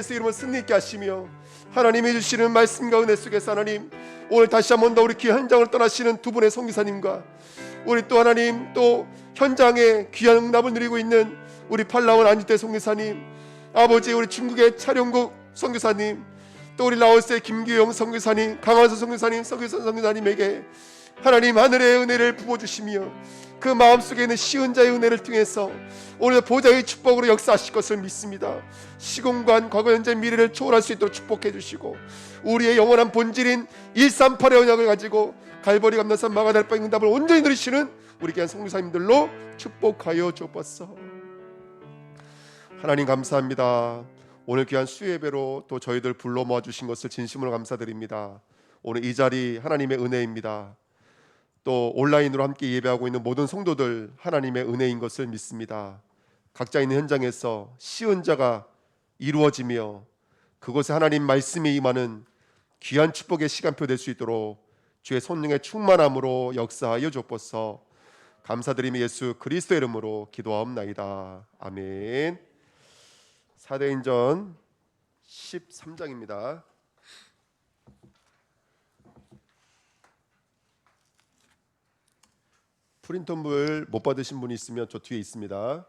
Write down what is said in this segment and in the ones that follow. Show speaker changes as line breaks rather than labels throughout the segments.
예수 이름으로 승리 있게 하시며 하나님이 주시는 말씀과 은혜 속에서 하나님 오늘 다시 한번 더 우리 귀한 현장을 떠나시는 두 분의 선교사님과 우리 또 하나님 또 현장에 귀한 응답을 누리고 있는 우리 팔라원 안주태 선교사님, 아버지 우리 중국의 차룡국 선교사님, 또 우리 라오스의 김규영 선교사님, 강한수 선교사님, 서기선 선교사님에게 하나님 하늘의 은혜를 부어주시며 그 마음속에 있는 시은자의 은혜를 통해서 오늘 보좌의 축복으로 역사하실 것을 믿습니다. 시공간 과거 현재 미래를 초월할 수 있도록 축복해 주시고 우리의 영원한 본질인 138의 언약을 가지고 갈보리 감나산 마가달바 응답을 온전히 누리시는 우리 귀한 선교사님들로 축복하여 주옵소서. 하나님 감사합니다. 오늘 귀한 수예배로 또 저희들 불러 모아주신 것을 진심으로 감사드립니다. 오늘 이 자리 하나님의 은혜입니다. 또 온라인으로 함께 예배하고 있는 모든 성도들 하나님의 은혜인 것을 믿습니다. 각자 있는 현장에서 시은자가 이루어지며 그곳에 하나님 말씀이 임하는 귀한 축복의 시간표 될 수 있도록 주의 성령의 충만함으로 역사하여 주옵소서. 감사드리며 예수 그리스도의 이름으로 기도하옵나이다. 아멘. 사도행전 13장입니다. 프린터물 못 받으신 분이 있으면 저 뒤에 있습니다.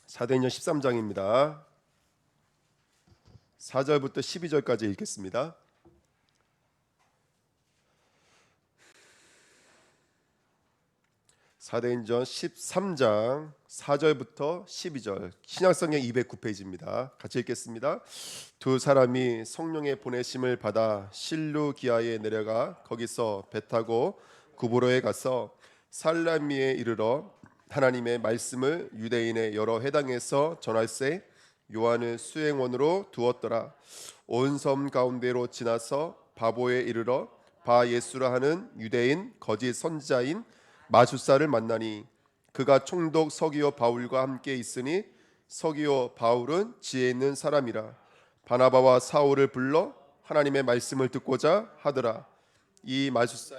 사도행전 13장입니다. 4절부터 12절까지 읽겠습니다. 사도행전 13장 4절부터 12절, 신약성경 209페이지입니다. 같이 읽겠습니다. 두 사람이 성령의 보내심을 받아 실루기아에 내려가 거기서 배 타고 구브로에 가서 살라미에 이르러 하나님의 말씀을 유대인의 여러 회당에서 전할세 요한을 수행원으로 두었더라. 온 섬 가운데로 지나서 바보에 이르러 바 예수라 하는 유대인 거짓 선지자인 마술사를 만나니 그가 총독 서기오 바울과 함께 있으니 서기오 바울은 지혜 있는 사람이라. 바나바와 사울을 불러 하나님의 말씀을 듣고자 하더라. 이 마술사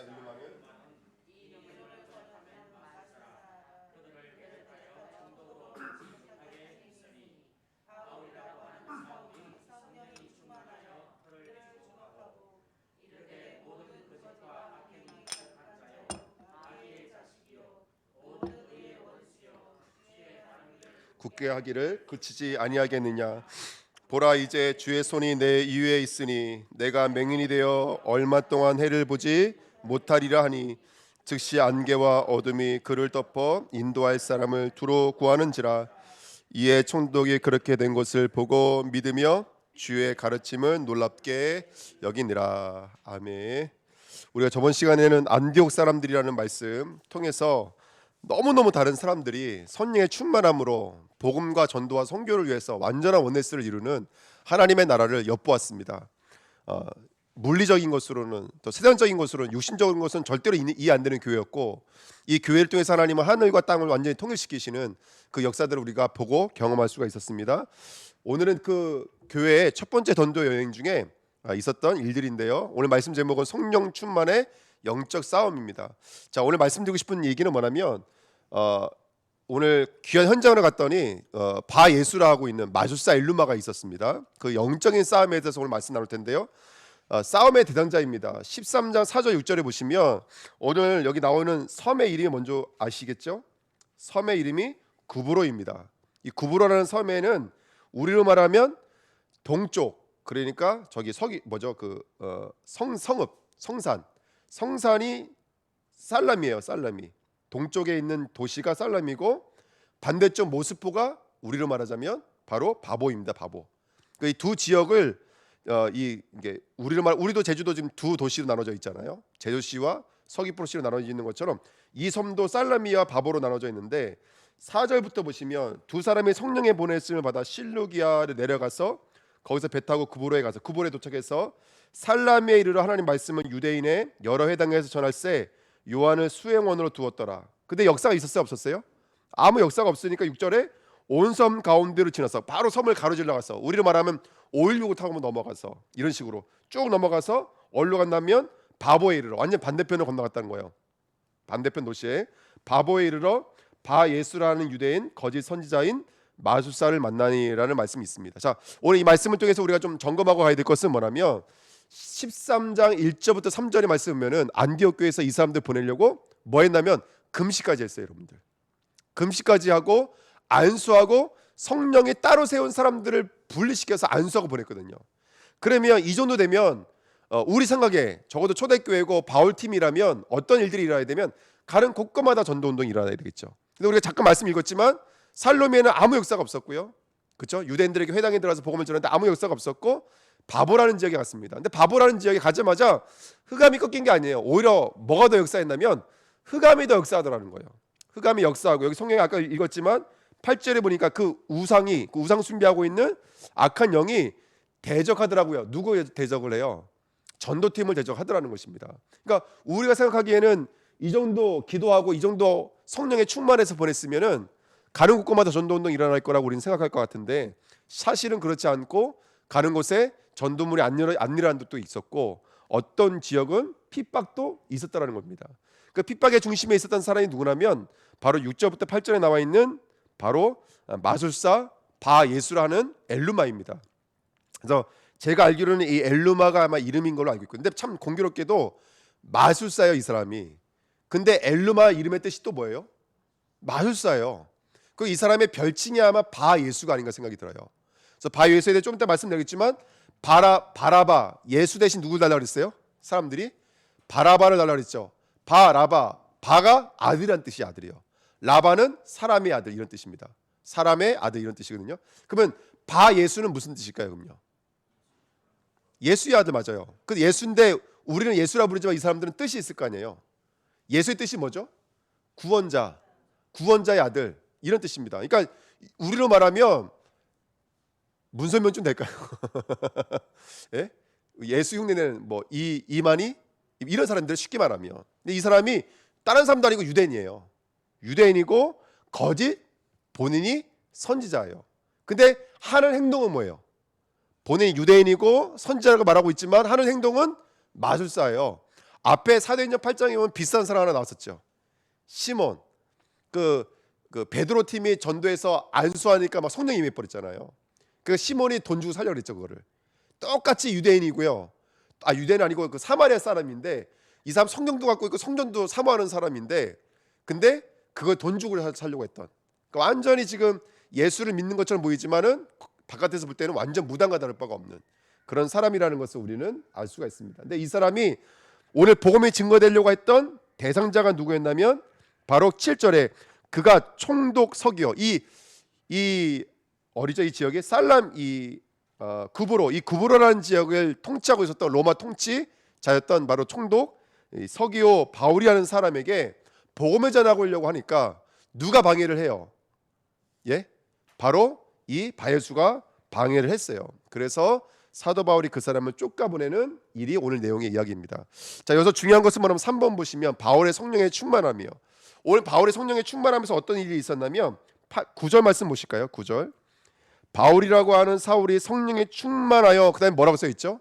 굳게 하기를 그치지 아니하겠느냐. 보라 이제 주의 손이 내 이위에 있으니 내가 맹인이 되어 얼마 동안 해를 보지 못하리라 하니 즉시 안개와 어둠이 그를 덮어 인도할 사람을 두루 구하는지라. 이에 총독이 그렇게 된 것을 보고 믿으며 주의 가르침을 놀랍게 여기니라. 아멘. 우리가 저번 시간에는 안디옥 사람들이라는 말씀 통해서 너무너무 다른 사람들이 성령의 충만함으로 복음과 전도와 선교를 위해서 완전한 원네스를 이루는 하나님의 나라를 엿보았습니다. 물리적인 것으로는 또 세상적인 것으로는 육신적인 것은 절대로 이해 안 되는 교회였고 이 교회를 통해서 하나님은 하늘과 땅을 완전히 통일시키시는 그 역사들을 우리가 보고 경험할 수가 있었습니다. 오늘은 그 교회의 첫 번째 전도 여행 중에 있었던 일들인데요. 오늘 말씀 제목은 성령 충만의 영적 싸움입니다. 자, 오늘 말씀드리고 싶은 얘기는 뭐냐면 오늘 귀한 현장으로 갔더니 바 예수라 하고 있는 마술사 일루마가 있었습니다. 그 영적인 싸움에 대해서 오늘 말씀 나눌 텐데요. 싸움의 대상자입니다. 13장 4절 6절에 보시면 오늘 여기 나오는 섬의 이름이 먼저 아시겠죠? 섬의 이름이 구브로입니다. 이 구브로라는 섬에는 우리로 말하면 동쪽, 그러니까 저기 서기 뭐죠? 그 성읍, 성산이 살라미예요. 살라미. 동쪽에 있는 도시가 살라미고 반대쪽 모스포가 우리로 말하자면 바로 바보입니다. 바보. 이 두 지역을 이게 우리도 제주도 지금 두 도시로 나눠져 있잖아요. 제주시와 서귀포시로 나눠져 있는 것처럼 이 섬도 살라미와 바보로 나눠져 있는데 4절부터 보시면 두 사람이 성령의 보내심을 받아 실루기아를 내려가서 거기서 배 타고 구브로에 가서 구브로에 도착해서 살라미에 이르러 하나님 말씀은 유대인의 여러 회당에서 전할세 요한을 수행원으로 두었더라. 근데 역사가 있었어요, 없었어요? 아무 역사가 없으니까 6절에 온 섬 가운데로 지나서 바로 섬을 가로질러 가서 우리로 말하면 516을 타고 넘어가서 이런 식으로 쭉 넘어가서 어디로 간다면 바보에 이르러 완전 반대편을 건너갔다는 거예요. 반대편 도시에 바보에 이르러 바 예수라는 유대인 거짓 선지자인 마술사를 만나니라는 말씀이 있습니다. 자, 오늘 이 말씀을 통해서 우리가 좀 점검하고 가야 될 것은 뭐냐면 13장 1절부터 3절의 말씀 보면은 안디옥 교회에서 이 사람들 보내려고 뭐 했냐면 금식까지 했어요, 여러분들. 금식까지 하고 안수하고 성령이 따로 세운 사람들을 분리시켜서 안수하고 보냈거든요. 그러면 이 정도 되면 우리 생각에 적어도 초대교회고 바울 팀이라면 어떤 일들이 일어나야 되면 가는 곳곳마다 전도운동이 일어나야 되겠죠. 근데 우리가 잠깐 말씀 읽었지만 살로미에는 아무 역사가 없었고요, 그렇죠? 유대인들에게 회당에 들어가서 복음을 전했는데 아무 역사가 없었고 바보라는 지역에 갔습니다. 근데 바보라는 지역에 가자마자 흑암이 꺾인 게 아니에요. 오히려 뭐가 더 역사했냐면 흑암이 더 역사하더라는 거예요. 흑암이 역사하고 여기 성경에 아까 읽었지만 8절에 보니까 그 우상 숭배하고 있는 악한 영이 대적하더라고요. 누구 대적을 해요? 전도팀을 대적하더라는 것입니다. 그러니까 우리가 생각하기에는 이 정도 기도하고 이 정도 성령에 충만해서 보냈으면은 가는 곳곳마다 전도운동이 일어날 거라고 우리는 생각할 것 같은데 사실은 그렇지 않고 가는 곳에 전도물이 안 일어난 곳도 있었고 어떤 지역은 핍박도 있었다는 겁니다. 그 핍박의 중심에 있었던 사람이 누구냐면 바로 6절부터 8절에 나와 있는 바로 마술사 바 예수라는 엘루마입니다. 그래서 제가 알기로는 이 엘루마가 아마 이름인 걸로 알고 있고, 근데 참 공교롭게도 마술사예요, 이 사람이. 근데 엘루마 이름의 뜻이 또 뭐예요? 마술사예요. 그 이 사람의 별칭이 아마 바 예수가 아닌가 생각이 들어요. 그래서 바 예수에 대해 좀 이따 말씀드리겠지만 바라바 예수 대신 누굴 달라고 그랬어요? 사람들이 바라바를 달라고 그랬죠. 바라바, 바가 아들이란 뜻이 아들이요. 라바는 사람의 아들 이런 뜻입니다. 사람의 아들 이런 뜻이거든요. 그러면 바 예수는 무슨 뜻일까요? 그럼요. 예수의 아들 맞아요. 그 예수인데 우리는 예수라 부르지만 이 사람들은 뜻이 있을 거 아니에요. 예수의 뜻이 뭐죠? 구원자, 구원자의 아들 이런 뜻입니다. 그러니까 우리로 말하면 문설명 좀 될까요? 예? 예수 흉내내는 뭐 이만희 이런 사람들 쉽게 말하면. 근데 이 사람이 다른 사람도 아니고 유대인이에요. 유대인이고 거짓 본인이 선지자예요. 근데 하는 행동은 뭐예요? 본인이 유대인이고 선지자라고 말하고 있지만 하는 행동은 마술사예요. 앞에 사도행전 8장에 보면 비싼 사람 하나 나왔었죠. 시몬. 그 베드로 팀이 전도해서 안수하니까 막 성령이 임해버렸잖아요. 그 시몬이 돈 주고 살려고 그랬죠, 그거를. 똑같이 유대인이고요. 유대인 아니고 그 사마리아 사람인데 이 사람 성경도 갖고 있고 성전도 사모하는 사람인데 근데 그걸 돈 주고 살려고 했던. 그러니까 완전히 지금 예수를 믿는 것처럼 보이지만은 바깥에서 볼 때는 완전 무당과 다를 바가 없는 그런 사람이라는 것을 우리는 알 수가 있습니다. 근데 이 사람이 오늘 복음이 증거되려고 했던 대상자가 누구였냐면 바로 7절에 그가 총독 서기요. 이 어디죠? 이 지역에 살람 구브로라는 지역을 통치하고 있었던 로마 통치자였던 바로 총독 서기오 바울이라는 사람에게 복음을 전하려고 하니까 누가 방해를 해요? 예? 바로 이 바예수가 방해를 했어요. 그래서 사도 바울이 그 사람을 쫓아보내는 일이 오늘 내용의 이야기입니다. 자, 여기서 중요한 것은 뭐냐면 3번 보시면 바울의 성령의 충만함이요. 오늘 바울의 성령의 충만하면서 어떤 일이 있었냐면 9절 말씀 보실까요? 9절. 바울이라고 하는 사울이 성령에 충만하여 그다음에 뭐라고 써 있죠?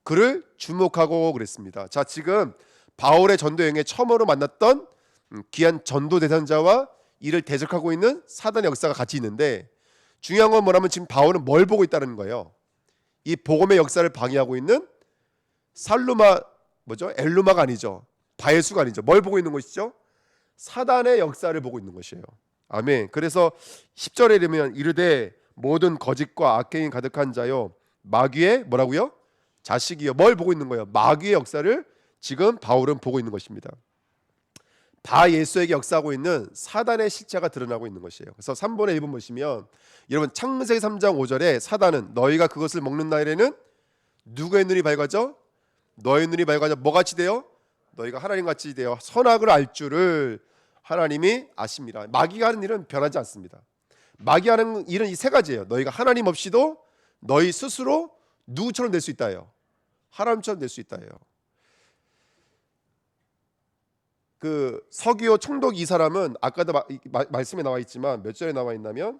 그를 주목하고 그랬습니다. 자, 지금 바울의 전도 여행에 처음으로 만났던 귀한 전도 대상자와 이를 대적하고 있는 사단의 역사가 같이 있는데 중요한 건 뭐냐면 지금 바울은 뭘 보고 있다는 거예요. 이 복음의 역사를 방해하고 있는 엘루마가 아니죠. 바예수가 아니죠. 뭘 보고 있는 것이죠? 사단의 역사를 보고 있는 것이에요. 아멘. 그래서 10절에 되면 이르되 모든 거짓과 악행이 가득한 자요 마귀의 뭐라고요? 자식이요. 뭘 보고 있는 거예요? 마귀의 역사를 지금 바울은 보고 있는 것입니다. 바 예수에게 역사하고 있는 사단의 실체가 드러나고 있는 것이에요. 그래서 3번의 1번 보시면 여러분 창세기 3장 5절에 사단은 너희가 그것을 먹는 날에는 누구의 눈이 밝아져? 너의 눈이 밝아져 뭐같이 돼요? 너희가 하나님같이 되어 선악을 알 줄을 하나님이 아십니다. 마귀가 하는 일은 변하지 않습니다. 마귀가 하는 일은 이 세 가지예요. 너희가 하나님 없이도 너희 스스로 누구처럼 될 수 있다예요. 하나님처럼 될 수 있다예요. 그 서기오 총독 이 사람은 아까도 말씀에 나와 있지만 몇 절에 나와 있냐면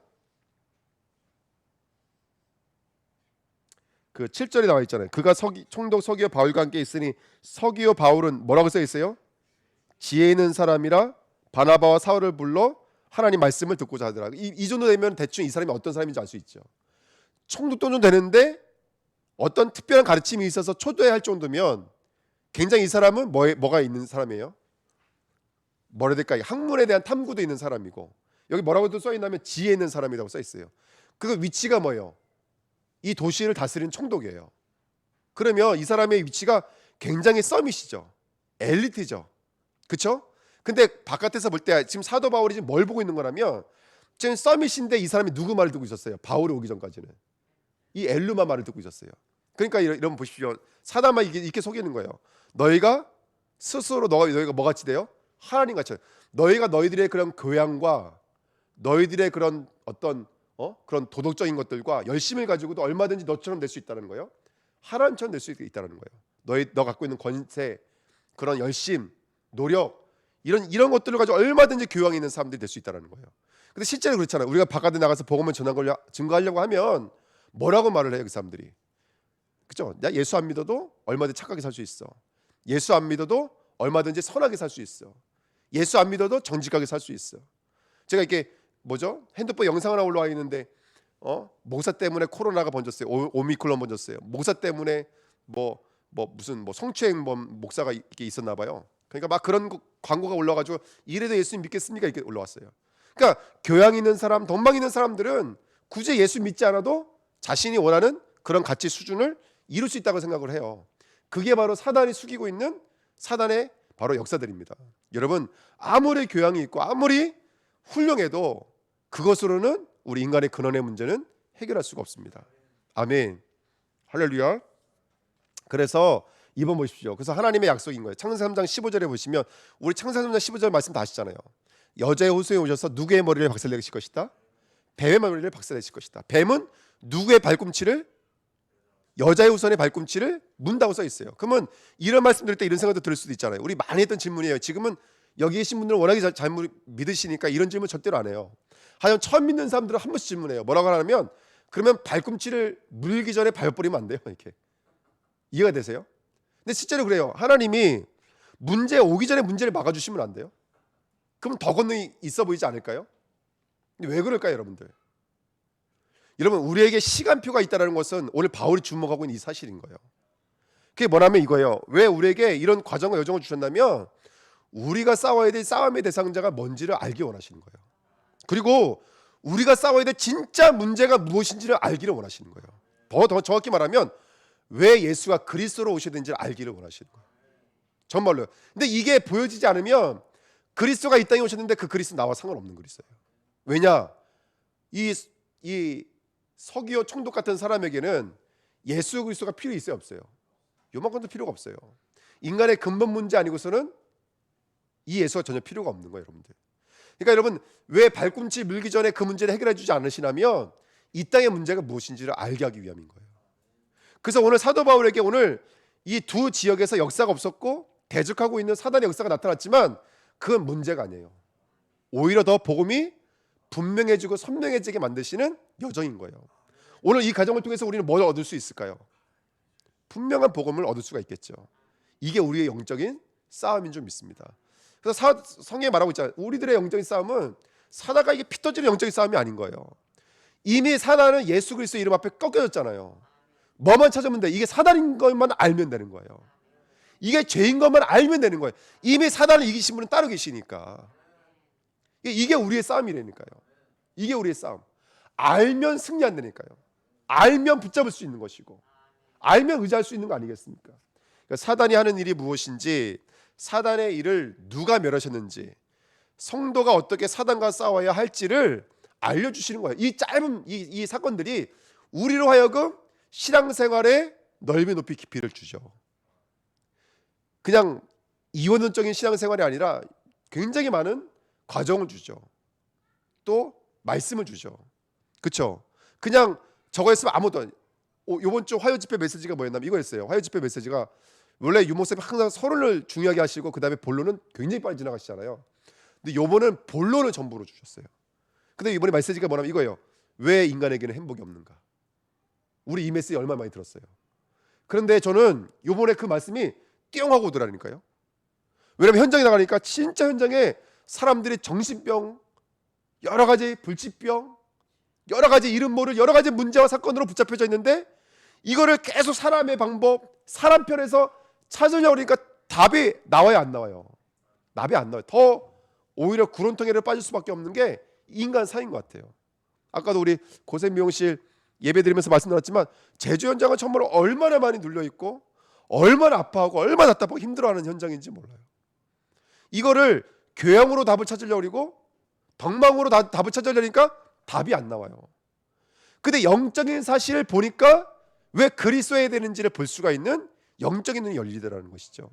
그 7절에 나와 있잖아요. 그가 총독 서기오 바울과 함께 있으니 서기오 바울은 뭐라고 써 있어요? 지혜 있는 사람이라 바나바와 사울을 불러 하나님 말씀을 듣고자 하더라. 이 정도 되면 대충 이 사람이 어떤 사람인지 알 수 있죠. 총독도 좀 되는데 어떤 특별한 가르침이 있어서 초대할 정도면 굉장히 이 사람은 뭐가 있는 사람이에요? 뭐라 해야 될까? 학문에 대한 탐구도 있는 사람이고, 여기 뭐라고도 써 있냐면 지혜 있는 사람이라고 써 있어요. 그 위치가 뭐예요? 이 도시를 다스리는 총독이에요. 그러면 이 사람의 위치가 굉장히 서밋이죠. 엘리트죠. 그렇죠? 근데 바깥에서 볼 때 지금 사도 바울이 지금 뭘 보고 있는 거라면, 지금 서밋인데 이 사람이 누구 말을 듣고 있었어요? 바울이 오기 전까지는 이 엘루마 말을 듣고 있었어요. 그러니까 이런 보십시오. 사단만 이렇게 속이는 거예요. 너희가 스스로 너희가 뭐같이 돼요? 하나님 같이. 너희가 너희들의 그런 교양과 너희들의 그런 어떤 그런 도덕적인 것들과 열심을 가지고도 얼마든지 너처럼 될 수 있다는 거예요. 하나님처럼 될 수 있다는 거예요. 너 갖고 있는 권세, 그런 열심, 노력, 이런 것들을 가지고 얼마든지 교양 있는 사람들이 될 수 있다는 거예요. 근데 실제로 그렇잖아요. 우리가 바깥에 나가서 복음을 증거하려고 하면 뭐라고 말을 해요, 그 사람들이? 그죠? 나 예수 안 믿어도 얼마든지 착하게 살 수 있어. 예수 안 믿어도 얼마든지 선하게 살 수 있어. 예수 안 믿어도 정직하게 살 수 있어. 제가 이렇게 핸드폰 영상 하나 올라와 있는데 목사 때문에 코로나가 번졌어요. 오미크론 번졌어요. 목사 때문에 무슨 성추행범 목사가 이렇게 있었나 봐요. 그러니까 막 그런 광고가 올라가지고 이래도 예수 믿겠습니까? 이렇게 올라왔어요. 그러니까 교양 있는 사람, 덕망 있는 사람들은 굳이 예수 믿지 않아도 자신이 원하는 그런 가치 수준을 이룰 수 있다고 생각을 해요. 그게 바로 사단이 숙이고 있는 사단의 바로 역사들입니다. 여러분, 아무리 교양이 있고 아무리 훌륭해도 그것으로는 우리 인간의 근원의 문제는 해결할 수가 없습니다. 아멘. 할렐루야. 그래서 이번 보십시오. 그래서 하나님의 약속인 거예요. 창세기 3장 15절에 보시면, 우리 창세기 3장 15절 말씀 다 아시잖아요. 여자의 호수에 오셔서 누구의 머리를 박살내실 것이다? 뱀의 머리를 박살내실 것이다. 뱀은 누구의 발꿈치를? 여자의 후손의 발꿈치를 문다고 써 있어요. 그러면 이런 말씀 들을 때 이런 생각도 들을 수도 있잖아요. 우리 많이 했던 질문이에요. 지금은 여기 계신 분들은 워낙에 잘 믿으시니까 이런 질문 절대로 안 해요. 하여간 처음 믿는 사람들은 한 번씩 질문해요. 뭐라고 하냐면, 그러면 발꿈치를 물기 전에 발 뿌리면 안 돼요? 이렇게. 이해가 되세요? 근데 실제로 그래요. 하나님이 문제 오기 전에 문제를 막아주시면 안 돼요? 그럼 더 권능이 있어 보이지 않을까요? 근데 왜 그럴까요, 여러분들? 여러분, 우리에게 시간표가 있다는 것은 오늘 바울이 주목하고 있는 이 사실인 거예요. 그게 뭐냐면 이거예요. 왜 우리에게 이런 과정과 여정을 주셨냐면, 우리가 싸워야 될 싸움의 대상자가 뭔지를 알기 원하시는 거예요. 그리고 우리가 싸워야 될 진짜 문제가 무엇인지를 알기를 원하시는 거예요. 더 정확히 말하면 왜 예수가 그리스도로 오셔야 되는지를 알기를 원하시는 거예요. 정말로요. 근데 이게 보여지지 않으면 그리스도가 이 땅에 오셨는데 그 그리스도 나와 상관없는 그리스도예요. 왜냐? 이 서기오 총독 같은 사람에게는 예수 그리스도가 필요 있어요, 없어요? 요만큼도 필요가 없어요. 인간의 근본 문제 아니고서는 이 예수가 전혀 필요가 없는 거예요, 여러분들. 그러니까 여러분, 왜 발꿈치 물기 전에 그 문제를 해결해 주지 않으시냐면 이 땅의 문제가 무엇인지를 알게 하기 위함인 거예요. 그래서 오늘 사도 바울에게 오늘 이 두 지역에서 역사가 없었고 대적하고 있는 사단의 역사가 나타났지만 그건 문제가 아니에요. 오히려 더 복음이 분명해지고 선명해지게 만드시는 여정인 거예요. 오늘 이 과정을 통해서 우리는 뭘 얻을 수 있을까요? 분명한 복음을 얻을 수가 있겠죠. 이게 우리의 영적인 싸움인 줄 믿습니다. 그래서 성경에 말하고 있잖아요. 우리들의 영적인 싸움은 사단과 이게 피 터지는 영적인 싸움이 아닌 거예요. 이미 사단은 예수 그리스도 이름 앞에 꺾여졌잖아요. 뭐만 찾으면 돼. 이게 사단인 것만 알면 되는 거예요. 이게 죄인 것만 알면 되는 거예요. 이미 사단을 이기신 분은 따로 계시니까. 이게 우리의 싸움이라니까요. 이게 우리의 싸움. 알면 승리한다니까요. 알면 붙잡을 수 있는 것이고, 알면 의지할 수 있는 거 아니겠습니까? 그러니까 사단이 하는 일이 무엇인지, 사단의 일을 누가 멸하셨는지, 성도가 어떻게 사단과 싸워야 할지를 알려주시는 거예요. 이 짧은 이 사건들이 우리로 하여금 신앙생활의 넓이 높이 깊이를 주죠. 그냥 이원론적인 신앙생활이 아니라 굉장히 많은 과정을 주죠. 또 말씀을 주죠. 그렇죠? 그냥 저거 했으면 아무도. 이번 주 화요 집회 메시지가 뭐였냐면 이거였어요. 화요 집회 메시지가, 원래 유목사님 항상 서론을 중요하게 하시고 그 다음에 본론은 굉장히 빨리 지나가시잖아요. 근데 요번은 본론을 전부로 주셨어요. 근데 이번에 메시지가 뭐냐면 이거예요. 왜 인간에게는 행복이 없는가? 우리 이 메시지 얼마나 많이 들었어요. 그런데 저는 요번에 그 말씀이 띵 하고 오더라니까요. 왜냐면 현장에 나가니까 진짜 현장에 사람들이 정신병, 여러 가지 불치병, 여러 가지 이름 모를 여러 가지 문제와 사건으로 붙잡혀져 있는데 이거를 계속 사람의 방법, 사람 편에서 찾으려고 그러니까 답이 나와요, 안 나와요? 답이 안 나와요. 더 오히려 구론통에를 빠질 수밖에 없는 게 인간 사이인 것 같아요. 아까도 우리 고생미용실 예배 드리면서 말씀드렸지만 제주 현장은 정말 얼마나 많이 눌려있고 얼마나 아파하고 얼마나 답답하고 힘들어하는 현장인지 몰라요. 이거를 교양으로 답을 찾으려고 그러고 덕망으로 답을 찾으려니까 답이 안 나와요. 근데 영적인 사실을 보니까 왜 그리스도해야 되는지를 볼 수가 있는 영적인 눈이 열리더라는 것이죠.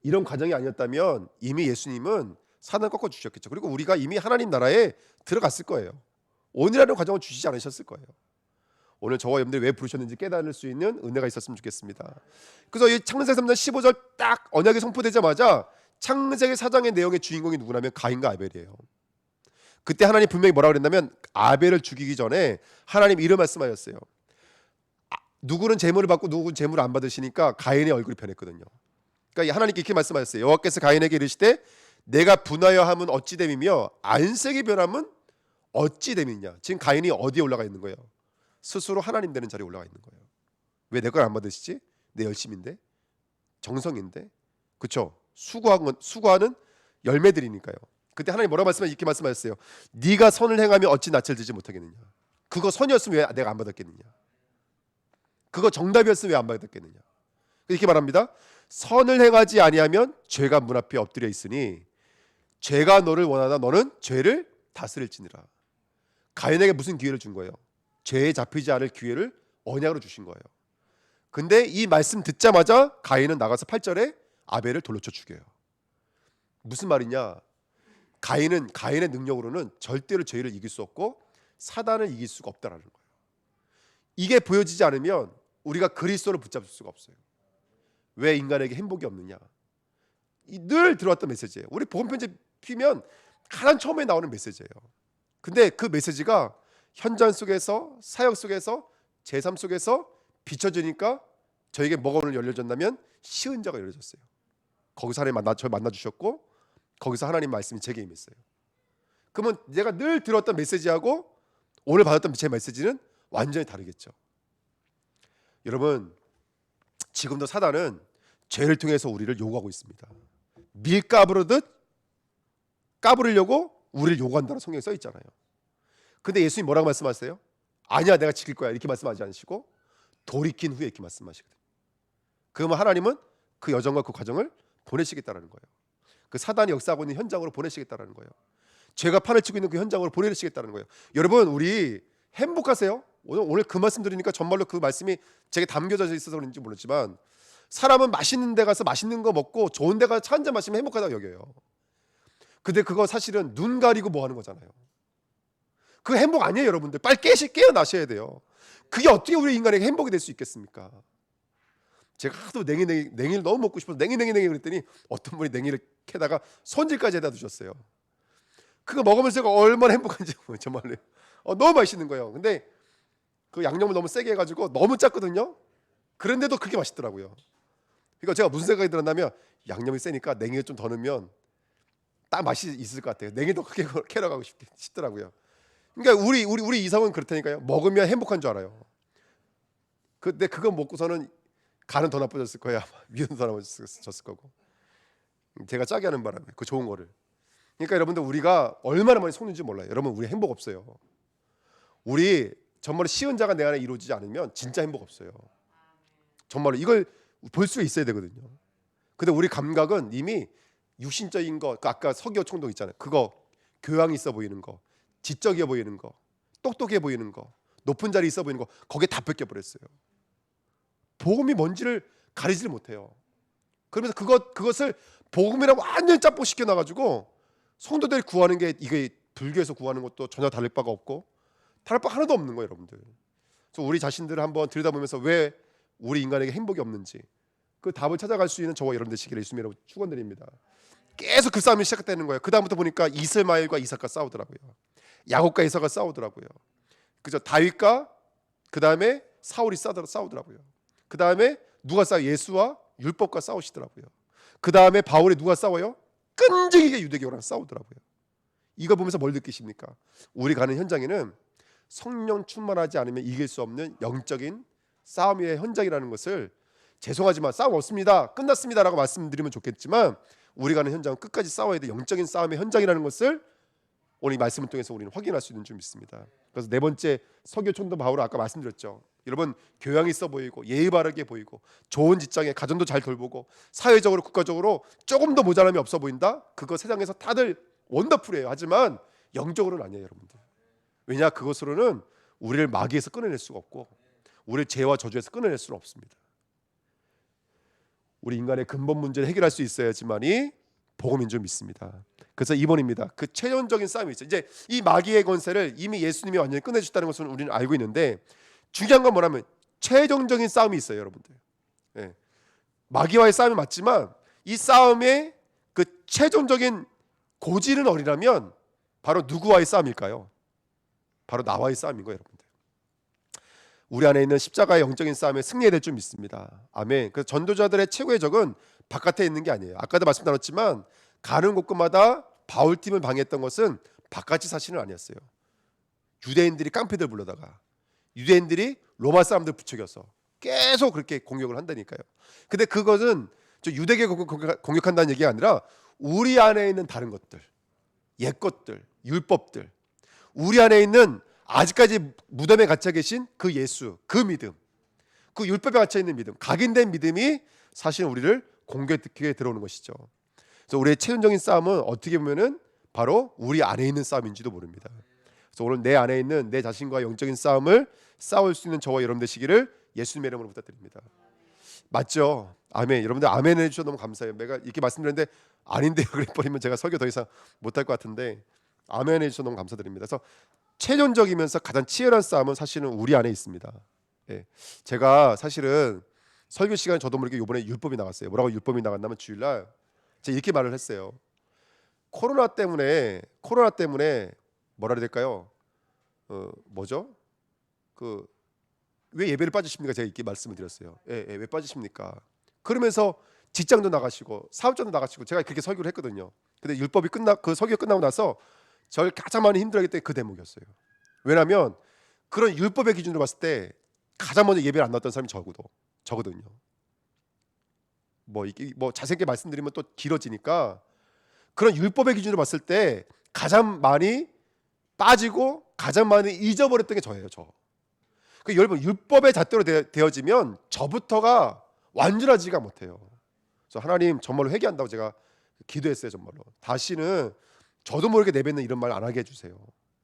이런 과정이 아니었다면 이미 예수님은 사단을 꺾어주셨겠죠. 그리고 우리가 이미 하나님 나라에 들어갔을 거예요. 오늘이라는 과정을 주시지 않으셨을 거예요. 오늘 저와 여러분들이 왜 부르셨는지 깨달을 수 있는 은혜가 있었으면 좋겠습니다. 그래서 이 창세기 3장 15절 딱 언약이 선포되자마자 창세기 4장의 내용의 주인공이 누구냐면 가인과 아벨이에요. 그때 하나님 분명히 뭐라고 그랬냐면 아벨을 죽이기 전에 하나님 이런 말씀하셨어요. 누구는 재물을 받고 누구는 재물을 안 받으시니까 가인의 얼굴이 변했거든요. 그러니까 하나님께 이렇게 말씀하셨어요. 여호와께서 가인에게 이르시되 내가 분하여 함은 어찌 됨이며 안색이 변함은 어찌 됨이냐. 지금 가인이 어디에 올라가 있는 거예요? 스스로 하나님 되는 자리에 올라가 있는 거예요. 왜 내 걸 안 받으시지? 내 열심인데, 정성인데, 그렇죠? 수고하는 열매들이니까요. 그때 하나님 뭐라고 이렇게 말씀하셨어요. 네가 선을 행하며 어찌 낯을 들지 못하겠느냐. 그거 선이었으면 왜 내가 안 받았겠느냐. 그거 정답이었으면 왜 안 받았겠느냐. 이렇게 말합니다. 선을 행하지 아니하면 죄가 문 앞에 엎드려 있으니 죄가 너를 원하나 너는 죄를 다스릴지니라. 가인에게 무슨 기회를 준 거예요? 죄에 잡히지 않을 기회를 언약으로 주신 거예요. 근데 이 말씀 듣자마자 가인은 나가서 8절에 아벨을 돌로 쳐 죽여요. 무슨 말이냐? 가인은 가인의 능력으로는 절대로 죄를 이길 수 없고 사단을 이길 수가 없다라는 거예요. 이게 보여지지 않으면 우리가 그리스도를 붙잡을 수가 없어요. 왜 인간에게 행복이 없느냐? 늘 들어왔던 메시지예요. 우리 복음 편지 피면 가장 처음에 나오는 메시지예요. 근데 그 메시지가 현장 속에서 사역 속에서 제3 속에서 비춰지니까 저에게 뭐가 오늘 열려졌냐면 시은자가 열려졌어요. 거기서 하나님 저를 만나주셨고 거기서 하나님 말씀이 제게 임했어요. 그러면 내가 늘 들었던 메시지하고 오늘 받았던 제 메시지는 완전히 다르겠죠. 여러분 지금도 사단은 죄를 통해서 우리를 요구하고 있습니다. 밀 까부르듯 까부르려고 우리를 요구한다는 성경에 써 있잖아요. 근데 예수님 뭐라고 말씀하세요? 아니야 내가 지킬 거야 이렇게 말씀하지 않으시고 돌이킨 후에 이렇게 말씀하시거든요. 그러면 하나님은 그 여정과 그 과정을 보내시겠다는 거예요. 그 사단이 역사하고 있는 현장으로 보내시겠다는 거예요. 죄가 판을 치고 있는 그 현장으로 보내시겠다는 거예요. 여러분 우리 행복하세요? 오늘 그 말씀 드리니까 정말로 그 말씀이 제게 담겨져 있어서 그런지 모르지만 사람은 맛있는 데 가서 맛있는 거 먹고 좋은 데 가서 차 한잔 마시면 행복하다고 여겨요. 근데 그거 사실은 눈 가리고 뭐 하는 거잖아요. 그 행복 아니에요 여러분들. 빨리 깨어나셔야 돼요. 그게 어떻게 우리 인간에게 행복이 될 수 있겠습니까? 제가 하도 냉이를 너무 먹고 싶어서 냉이 그랬더니 어떤 분이 냉이를 캐다가 손질까지 해다 두셨어요. 그거 먹으면서 제가 얼마나 행복한지 정말로 너무 맛있는 거예요. 근데 그 양념을 너무 세게 해가지고 너무 짰거든요. 그런데도 그게 맛있더라고요. 그러니까 제가 무슨 생각이 들었냐면 양념이 세니까 냉이를 좀 더 넣으면 딱 맛이 있을 것 같아요. 냉이도 크게 캐러 가고 싶더라고요. 그러니까 우리 이성은 그렇다니까요. 먹으면 행복한 줄 알아요. 근데 그거 먹고서는 간은 더 나빠졌을 거예요. 위도 더 나빠졌을 거고. 제가 짜게 하는 바람에 그 좋은 거를. 그러니까 여러분들 우리가 얼마나 많이 속는지 몰라요. 여러분 우리 행복 없어요. 우리 정말 쉬운 자가 내 안에 이루어지지 않으면 진짜 행복 없어요. 정말로 이걸 볼 수 있어야 되거든요. 근데 우리 감각은 이미 육신적인 거, 아까 서기오 총독 있잖아요. 그거 교양이 있어 보이는 거, 지적이어 보이는 거, 똑똑해 보이는 거, 높은 자리 있어 보이는 거 거기에 다 뺏겨 버렸어요. 복음이 뭔지를 가리지를 못해요. 그러면서 그것을 복음이랑 완전히 짬뽕 시켜 놔가지고 성도들이 구하는 게 이게 불교에서 구하는 것도 전혀 다를 바가 없고 다를 바 하나도 없는 거예요, 여러분들. 그래서 우리 자신들을 한번 들여다보면서 왜 우리 인간에게 행복이 없는지 그 답을 찾아갈 수 있는 저와 여러분 되시기를 예수님이라고 축원드립니다. 계속 그 싸움이 시작되는 거예요. 그 다음부터 보니까 이스마엘과 이삭과 싸우더라고요. 야곱과 이삭과 싸우더라고요. 그죠? 다윗과 그 다음에 사울이 싸우더라고요. 그 다음에 누가 싸워? 예수와 율법과 싸우시더라고요. 그 다음에 바울이 누가 싸워요? 끈질기게 유대교랑 싸우더라고요. 이거 보면서 뭘 느끼십니까? 우리 가는 현장에는 성령 충만하지 않으면 이길 수 없는 영적인 싸움의 현장이라는 것을, 죄송하지만 싸움 없습니다, 끝났습니다 라고 말씀드리면 좋겠지만, 우리 가는 현장은 끝까지 싸워야 돼 영적인 싸움의 현장이라는 것을 오늘 이 말씀을 통해서 우리는 확인할 수 있는 줄 믿습니다. 그래서 네 번째, 서교촌도 바울은 아까 말씀드렸죠. 여러분, 교양이 있어 보이고 예의 바르게 보이고 좋은 직장에 가정도 잘 돌보고 사회적으로 국가적으로 조금 더 모자람이 없어 보인다? 그거 세상에서 다들 원더풀이에요. 하지만 영적으로는 아니에요, 여러분들. 왜냐? 그것으로는 우리를 마귀에서 끊어낼 수가 없고 우리를 죄와 저주에서 끊어낼 수는 없습니다. 우리 인간의 근본 문제를 해결할 수 있어야지만이 복음인 줄 믿습니다. 그래서 2번입니다. 그 최종적인 싸움이 있죠. 이제 이 마귀의 권세를 이미 예수님이 완전히 끊어주셨다는 것을 우리는 알고 있는데, 중요한 건 뭐냐면 최종적인 싸움이 있어요, 여러분들. 예. 마귀와의 싸움이 맞지만 이 싸움의 그 최종적인 고지는 어디라면 바로 누구와의 싸움일까요? 바로 나와의 싸움인 거예요, 여러분들. 우리 안에 있는 십자가의 영적인 싸움에 승리해야 될 줄 믿습니다. 아멘. 그래서 전도자들의 최고의 적은 바깥에 있는 게 아니에요. 아까도 말씀 나눴지만 가는 곳곳마다 바울팀을 방해했던 것은 바깥이 사실은 아니었어요. 유대인들이 깡패들 불러다가 유대인들이 로마 사람들 부추겨서 계속 그렇게 공격을 한다니까요. 근데 그것은 저 유대교 공격한다는 얘기가 아니라 우리 안에 있는 다른 것들, 옛 것들, 율법들, 우리 안에 있는 아직까지 무덤에 갇혀 계신 그 예수, 그 믿음, 그 율법에 갇혀 있는 믿음, 각인된 믿음이 사실 우리를 공격에 들어오는 것이죠. 그래서 우리의 최종적인 싸움은 어떻게 보면은 바로 우리 안에 있는 싸움인지도 모릅니다. 그래서 오늘 내 안에 있는 내 자신과 영적인 싸움을 싸울 수 있는 저와 여러분 되시기를 예수님의 이름으로 부탁드립니다. 맞죠? 아멘. 여러분들 아멘 해주셔서 너무 감사해요. 내가 이렇게 말씀드렸는데 아닌데요 그래버리면 제가 설교 더 이상 못할 것 같은데 아멘 해주셔서 너무 감사드립니다. 그래서 최종적이면서 가장 치열한 싸움은 사실은 우리 안에 있습니다. 예. 제가 사실은 설교 시간에 저도 모르게 이번에 율법이 나갔어요. 뭐라고 율법이 나갔냐면 주일날 제가 이렇게 말을 했어요. 코로나 때문에 뭐라 해야 될까요? 뭐죠? 그 왜 예배를 빠지십니까? 제가 이렇게 말씀을 드렸어요. 왜 빠지십니까? 그러면서 직장도 나가시고 사업장도 나가시고 제가 그렇게 설교를 했거든요. 근데 율법이 그 설교 끝나고 나서 저를 가장 많이 힘들어하기 때문에 그 대목이었어요. 왜냐하면 그런 율법의 기준으로 봤을 때 가장 먼저 예배를 안 나왔던 사람이 저거든요. 이게 자세하게 말씀드리면 또 길어지니까 그런 율법의 기준으로 봤을 때 가장 많이 빠지고 가장 많이 잊어버렸던 게 저예요. 여러분 율법의 잣대로 되어지면 저부터가 완전하지가 못해요. 그래서 하나님 정말로 회개한다고 제가 기도했어요. 정말로 다시는 저도 모르게 내뱉는 이런 말 안 하게 해주세요.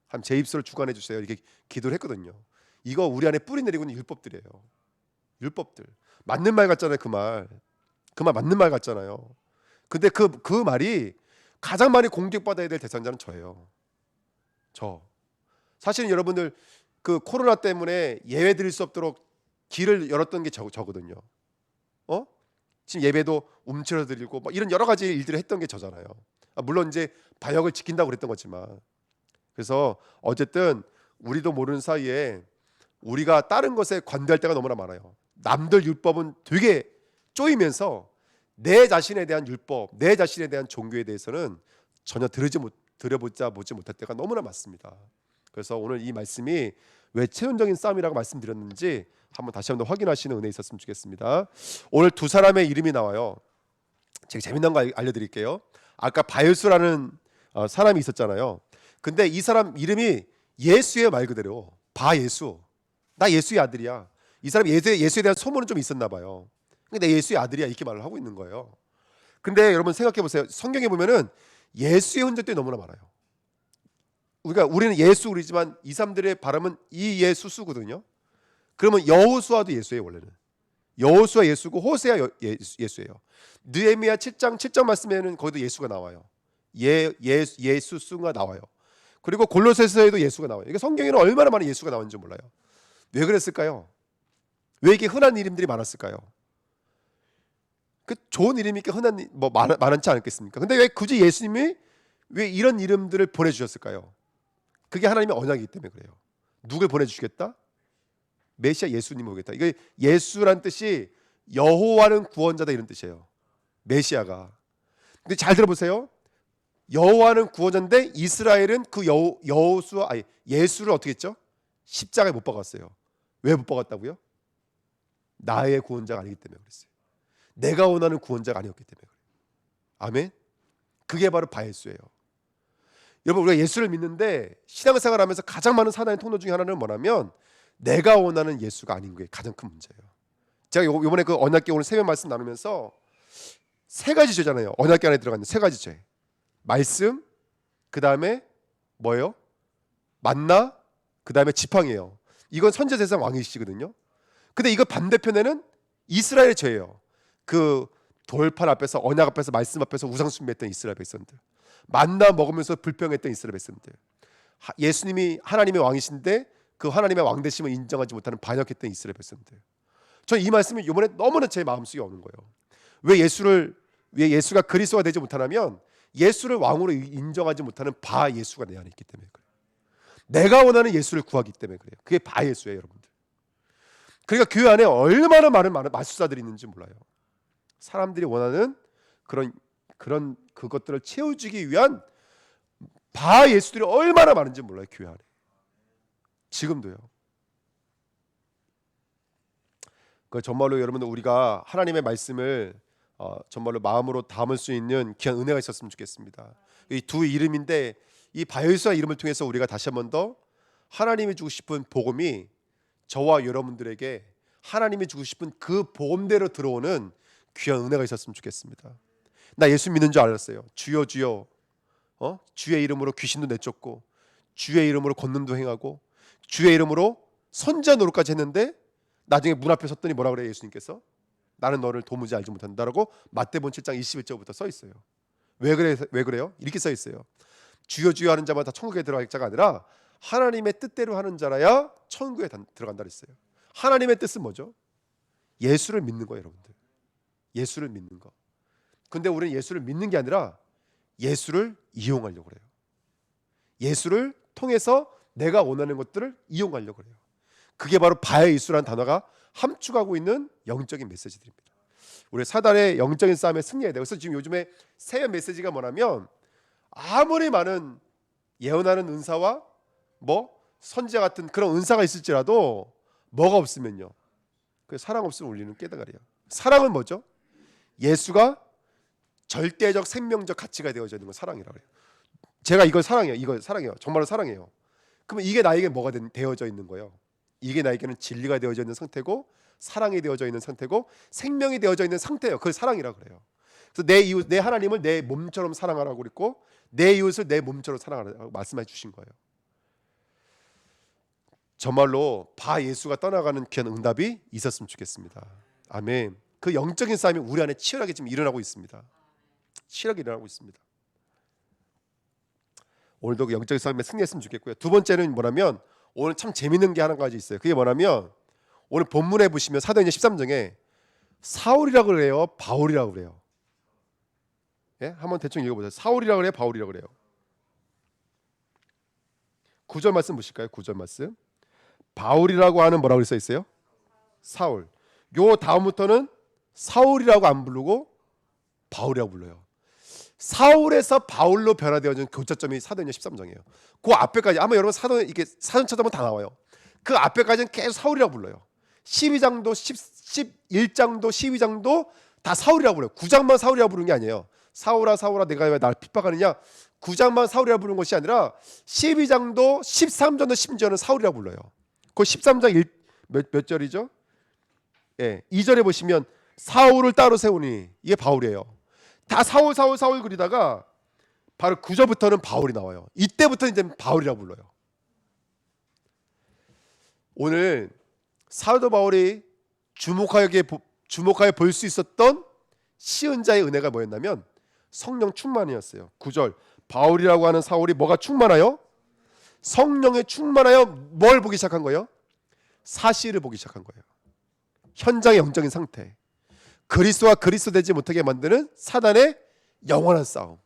한 제 입술을 주관해 주세요. 이렇게 기도를 했거든요. 이거 우리 안에 뿌리 내리고 있는 율법들이에요. 율법들 맞는 말 같잖아요. 그 말 맞는 말 같잖아요. 근데 그 말이 가장 많이 공격받아야 될 대상자는 저예요. 사실은 여러분들 그 코로나 때문에 예배 드릴 수 없도록 길을 열었던 게 저거든요. 지금 예배도 움츠러 드리고 이런 여러 가지 일들을 했던 게 저잖아요. 물론 이제 방역을 지킨다고 그랬던 거지만, 그래서 어쨌든 우리도 모르는 사이에 우리가 다른 것에 관대할 때가 너무나 많아요. 남들 율법은 되게 쪼이면서 내 자신에 대한 율법, 내 자신에 대한 종교에 대해서는 전혀 보지 못할 때가 너무나 많습니다. 그래서 오늘 이 말씀이 왜 최종적인 싸움이라고 말씀드렸는지 한번 다시 한번 확인하시는 은혜 있었으면 좋겠습니다. 오늘 두 사람의 이름이 나와요. 제가 재밌는 거 알려드릴게요. 아까 바예수라는 사람이 있었잖아요. 근데 이 사람 이름이 예수의 말 그대로 바예수. 나 예수의 아들이야. 이 사람 예수에 대한 소문은 좀 있었나 봐요. 근데 내 예수의 아들이야 이렇게 말을 하고 있는 거예요. 근데 여러분 생각해 보세요. 성경에 보면은 예수의 흔적들이 너무나 많아요. 우리는 예수 그러지만 이 사람들의 발음은 이 예수수거든요. 그러면 여호수아도 예수예요. 원래는 여호수아 예수고 호세아 예수예요. 느헤미야 7장 7장 말씀에는 거기도 예수가 나와요. 예수수가 나와요. 그리고 골로새서에도 예수가 나와요. 이게 성경에는 얼마나 많은 예수가 나오는지 몰라요. 왜 그랬을까요? 왜 이렇게 흔한 이름들이 많았을까요? 그 좋은 이름이니까 많지 않겠습니까? 근데 왜 굳이 예수님이 왜 이런 이름들을 보내주셨을까요? 그게 하나님의 언약이기 때문에 그래요. 누굴 보내주시겠다? 메시아 예수님을 오겠다. 이게 예수란 뜻이 여호와는 구원자다 이런 뜻이에요. 메시아가. 근데 잘 들어보세요. 여호와는 구원자인데 이스라엘은 그 여호수아 아니 예수를 어떻게 했죠? 십자가에 못 박았어요. 왜 못 박았다고요? 나의 구원자가 아니기 때문에 그랬어요. 내가 원하는 구원자가 아니었기 때문에 그래요. 아멘. 그게 바로 바예수예요. 여러분, 우리가 예수를 믿는데 신앙생활하면서 가장 많은 사단의 통로 중에 하나는 뭐냐면 내가 원하는 예수가 아닌 게 가장 큰 문제예요. 제가 이번에 그 언약궤 오늘 새벽 말씀 나누면서 세 가지 죄잖아요. 언약궤 안에 들어가 있는 세 가지 죄. 말씀, 그 다음에 뭐예요? 만나, 그 다음에 지팡이에요. 이건 선지자세상 왕이시거든요. 근데 이거 반대편에는 이스라엘의 죄예요. 그 돌판 앞에서, 언약 앞에서, 말씀 앞에서 우상숭배했던 이스라엘 백성들, 만나 먹으면서 불평했던 이스라엘 백성들, 예수님이 하나님의 왕이신데 그 하나님의 왕되심을 인정하지 못하는 반역했던 이스라엘 백성들. 저는 이 말씀이 이번에 너무나 제 마음속에 오는 거예요. 왜 예수가 그리스도가 되지 못하냐면 예수를 왕으로 인정하지 못하는 바 예수가 내 안에 있기 때문에 그래요. 내가 원하는 예수를 구하기 때문에 그래요. 그게 바 예수예요, 여러분들. 그러니까 교회 안에 얼마나 많은 마술사들이 있는지 몰라요. 사람들이 원하는 그런 그것들을 채워주기 위한 바 예수들이 얼마나 많은지 몰라요, 교회 안에. 지금도요. 그 정말로 여러분들 우리가 하나님의 말씀을 정말로 마음으로 담을 수 있는 귀한 은혜가 있었으면 좋겠습니다. 이 두 이름인데 이 바예수의 이름을 통해서 우리가 다시 한 번 더 하나님이 주고 싶은 복음이 저와 여러분들에게 하나님이 주고 싶은 그 복음대로 들어오는 귀한 은혜가 있었으면 좋겠습니다. 나 예수 믿는 줄 알았어요. 주여 주여, 주의 이름으로 귀신도 내쫓고 주의 이름으로 권능도 행하고 주의 이름으로 선지자 노릇까지 했는데 나중에 문 앞에 섰더니 뭐라 그래요? 예수님께서 나는 너를 도무지 알지 못한다라고 마태복음 7장 21절부터 써 있어요. 왜 그래요? 이렇게 써 있어요. 주여 주여 하는 자만 다 천국에 들어갈 자가 아니라 하나님의 뜻대로 하는 자라야 천국에 들어간다 그랬어요. 하나님의 뜻은 뭐죠? 예수를 믿는 거예요, 여러분들. 예수를 믿는 거. 근데 우리는 예수를 믿는 게 아니라 예수를 이용하려고 그래요. 예수를 통해서 내가 원하는 것들을 이용하려고 그래요. 그게 바로 바예수라는 단어가 함축하고 있는 영적인 메시지들입니다. 우리 사단의 영적인 싸움에 승리해야 돼요. 그래서 지금 요즘에 새해 메시지가 뭐냐면 아무리 많은 예언하는 은사와 선지자 같은 그런 은사가 있을지라도 뭐가 없으면요, 그 사랑 없으면 울리는 깨달아요. 사랑은 뭐죠? 예수가 절대적 생명적 가치가 되어져 있는 건 사랑이라고 해요. 제가 이걸 사랑해요. 정말로 사랑해요. 그러면 이게 나에게 뭐가 되어져 있는 거예요? 이게 나에게는 진리가 되어져 있는 상태고 사랑이 되어져 있는 상태고 생명이 되어져 있는 상태예요. 그걸 사랑이라고 그래요. 그래서 내 이웃, 내 하나님을 내 몸처럼 사랑하라고 그랬고 내 이웃을 내 몸처럼 사랑하라고 말씀해 주신 거예요. 정말로 바 예수가 떠나가는 귀한 응답이 있었으면 좋겠습니다. 아멘. 그 영적인 싸움이 우리 안에 치열하게 지금 일어나고 있습니다. 치열하게 일어나고 있습니다. 오늘도 그 영적인 싸움에 승리했으면 좋겠고요. 두 번째는 뭐냐면 오늘 참 재밌는 게 한 가지 있어요. 그게 뭐냐면 오늘 본문에 보시면 사도행전 13장에 사울이라고 그래요, 바울이라고 그래요? 예? 한번 대충 읽어보세요. 사울이라고 그래요, 바울이라고 그래요? 9절 말씀 보실까요? 9절 말씀. 바울이라고 하는 뭐라고 써 있어요? 사울. 요 다음부터는 사울이라고 안 부르고 바울이라고 불러요. 사울에서 바울로 변화되어진 교차점이 사도행전 13장이에요. 그 앞에까지 아마 여러분 이게 사전 찾아보면 다 나와요. 그 앞에까지는 계속 사울이라고 불러요. 12장도 11장도 12장도 다 사울이라고 불러요. 9장만 사울이라고 부르는 게 아니에요. 사울아 사울아 내가 왜 날 핍박하느냐. 9장만 사울이라고 부르는 것이 아니라 12장도 13장도 심지어는 사울이라고 불러요. 그 13장 몇 절이죠? 예, 2절에 보시면 사울을 따로 세우니 이게 바울이에요. 다 사울 그리다가 바로 9절부터는 바울이 나와요. 이때부터 이제 바울이라고 불러요. 오늘 사도 바울이 주목하여 볼 수 있었던 시은자의 은혜가 뭐였냐면 성령 충만이었어요. 9절 바울이라고 하는 사울이 뭐가 충만하여? 성령에 충만하여 뭘 보기 시작한 거예요? 사실을 보기 시작한 거예요. 현장의 영적인 상태, 그리스도와 그리스도 되지 못하게 만드는 사단의 영원한 싸움,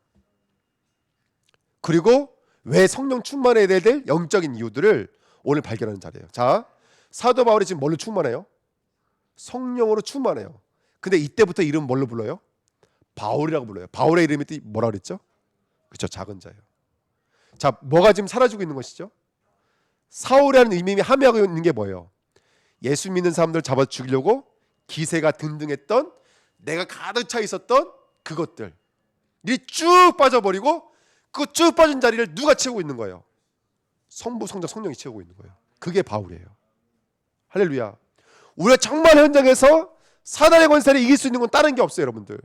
그리고 왜 성령 충만해야 될 영적인 이유들을 오늘 발견하는 자리예요. 자, 사도 바울이 지금 뭘로 충만해요? 성령으로 충만해요. 근데 이때부터 이름 뭘로 불러요? 바울이라고 불러요. 바울의 이름이 뭐라 그랬죠? 그렇죠. 작은 자예요. 자, 뭐가 지금 사라지고 있는 것이죠? 사울이라는 이름이 함의하고 있는 게 뭐예요? 예수 믿는 사람들 잡아 죽이려고 기세가 등등했던, 내가 가득 차 있었던 그것들 이 쭉 빠져버리고, 그 쭉 빠진 자리를 누가 채우고 있는 거예요? 성부, 성자, 성령이 채우고 있는 거예요. 그게 바울이에요. 할렐루야. 우리가 정말 현장에서 사단의 권세를 이길 수 있는 건 다른 게 없어요, 여러분들.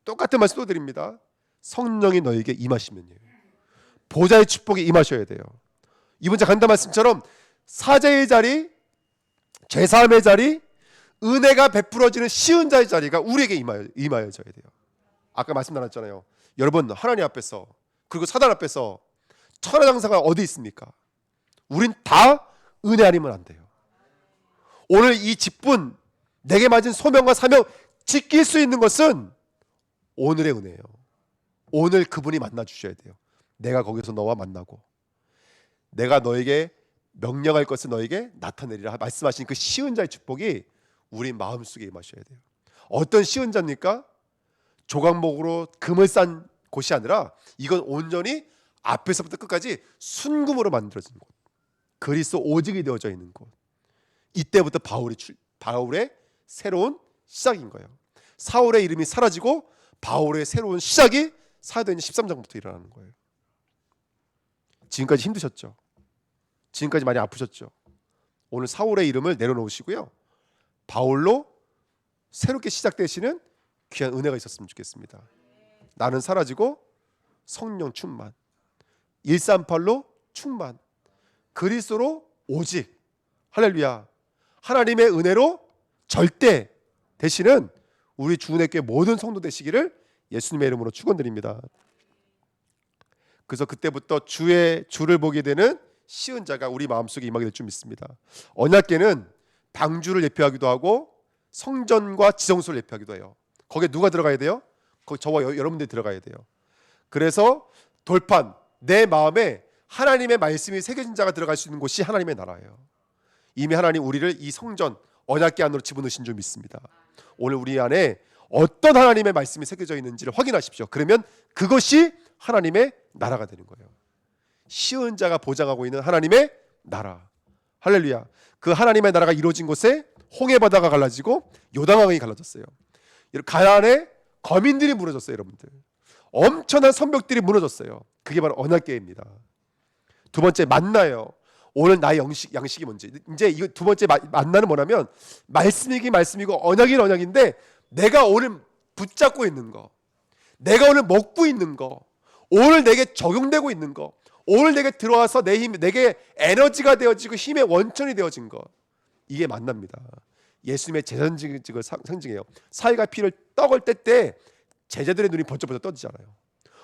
똑같은 말씀 또 드립니다. 성령이 너에게 임하시면요, 보좌의 축복이 임하셔야 돼요. 이번 주 간단 말씀처럼 사제의 자리, 죄사함의 자리, 은혜가 베풀어지는 쉬운 자의 자리가 우리에게 임하여져야 돼요. 아까 말씀 나눴잖아요. 여러분, 하나님 앞에서, 그리고 사단 앞에서 천하장사가 어디 있습니까? 우린 다 은혜 아니면 안 돼요. 오늘 이 직분, 내게 맞은 소명과 사명 지킬 수 있는 것은 오늘의 은혜예요. 오늘 그분이 만나 주셔야 돼요. 내가 거기서 너와 만나고, 내가 너에게 명령할 것을 너에게 나타내리라 말씀하신 그 쉬운 자의 축복이 우리 마음속에 임하셔야 돼요. 어떤 쉬운 자입니까? 조각목으로 금을 싼 곳이 아니라 이건 온전히 앞에서부터 끝까지 순금으로 만들어진 곳, 그리스도 오직이 되어져 있는 곳. 이때부터 바울의 새로운 시작인 거예요. 사울의 이름이 사라지고 바울의 새로운 시작이 사도행전 13장부터 일어나는 거예요. 지금까지 힘드셨죠? 지금까지 많이 아프셨죠? 오늘 사울의 이름을 내려놓으시고요, 바울로 새롭게 시작되시는 귀한 은혜가 있었으면 좋겠습니다. 나는 사라지고 성령 충만, 138로 충만, 그리스도로 오직, 할렐루야, 하나님의 은혜로 절대 되시는 우리 주은혜교회 모든 성도 되시기를 예수님의 이름으로 축원드립니다. 그래서 그때부터 주를 보게 되는 쉬운 자가 우리 마음속에 임하게 될 줄 믿습니다. 언약궤는 방주를 예표하기도 하고 성전과 지성소를 예표하기도 해요. 거기에 누가 들어가야 돼요? 거기 저와 여러분들이 들어가야 돼요. 그래서 돌판, 내 마음에 하나님의 말씀이 새겨진 자가 들어갈 수 있는 곳이 하나님의 나라예요. 이미 하나님 우리를 이 성전 언약궤 안으로 집어넣으신 줄 믿습니다. 오늘 우리 안에 어떤 하나님의 말씀이 새겨져 있는지를 확인하십시오. 그러면 그것이 하나님의 나라가 되는 거예요. 쉬운 자가 보장하고 있는 하나님의 나라, 할렐루야. 그 하나님의 나라가 이루어진 곳에 홍해바다가 갈라지고 요단강이 갈라졌어요. 가나안에 거민들이 무너졌어요. 여러분들, 엄청난 성벽들이 무너졌어요. 그게 바로 언약궤입니다. 두 번째, 만나요. 오늘 나의 양식이 뭔지. 이제 이 두 번째 만나는 뭐냐면, 말씀이긴 말씀이고 언약이긴 언약인데, 내가 오늘 붙잡고 있는 거, 내가 오늘 먹고 있는 거, 오늘 내게 적용되고 있는 거, 오늘 내게 들어와서 내게 에너지가 되어지고 힘의 원천이 되어진 거, 이게 만납니다. 예수님의 제전직을 상징해요. 사이가 피를 떡을 뗄 때 제자들의 눈이 번쩍번쩍 떠지잖아요.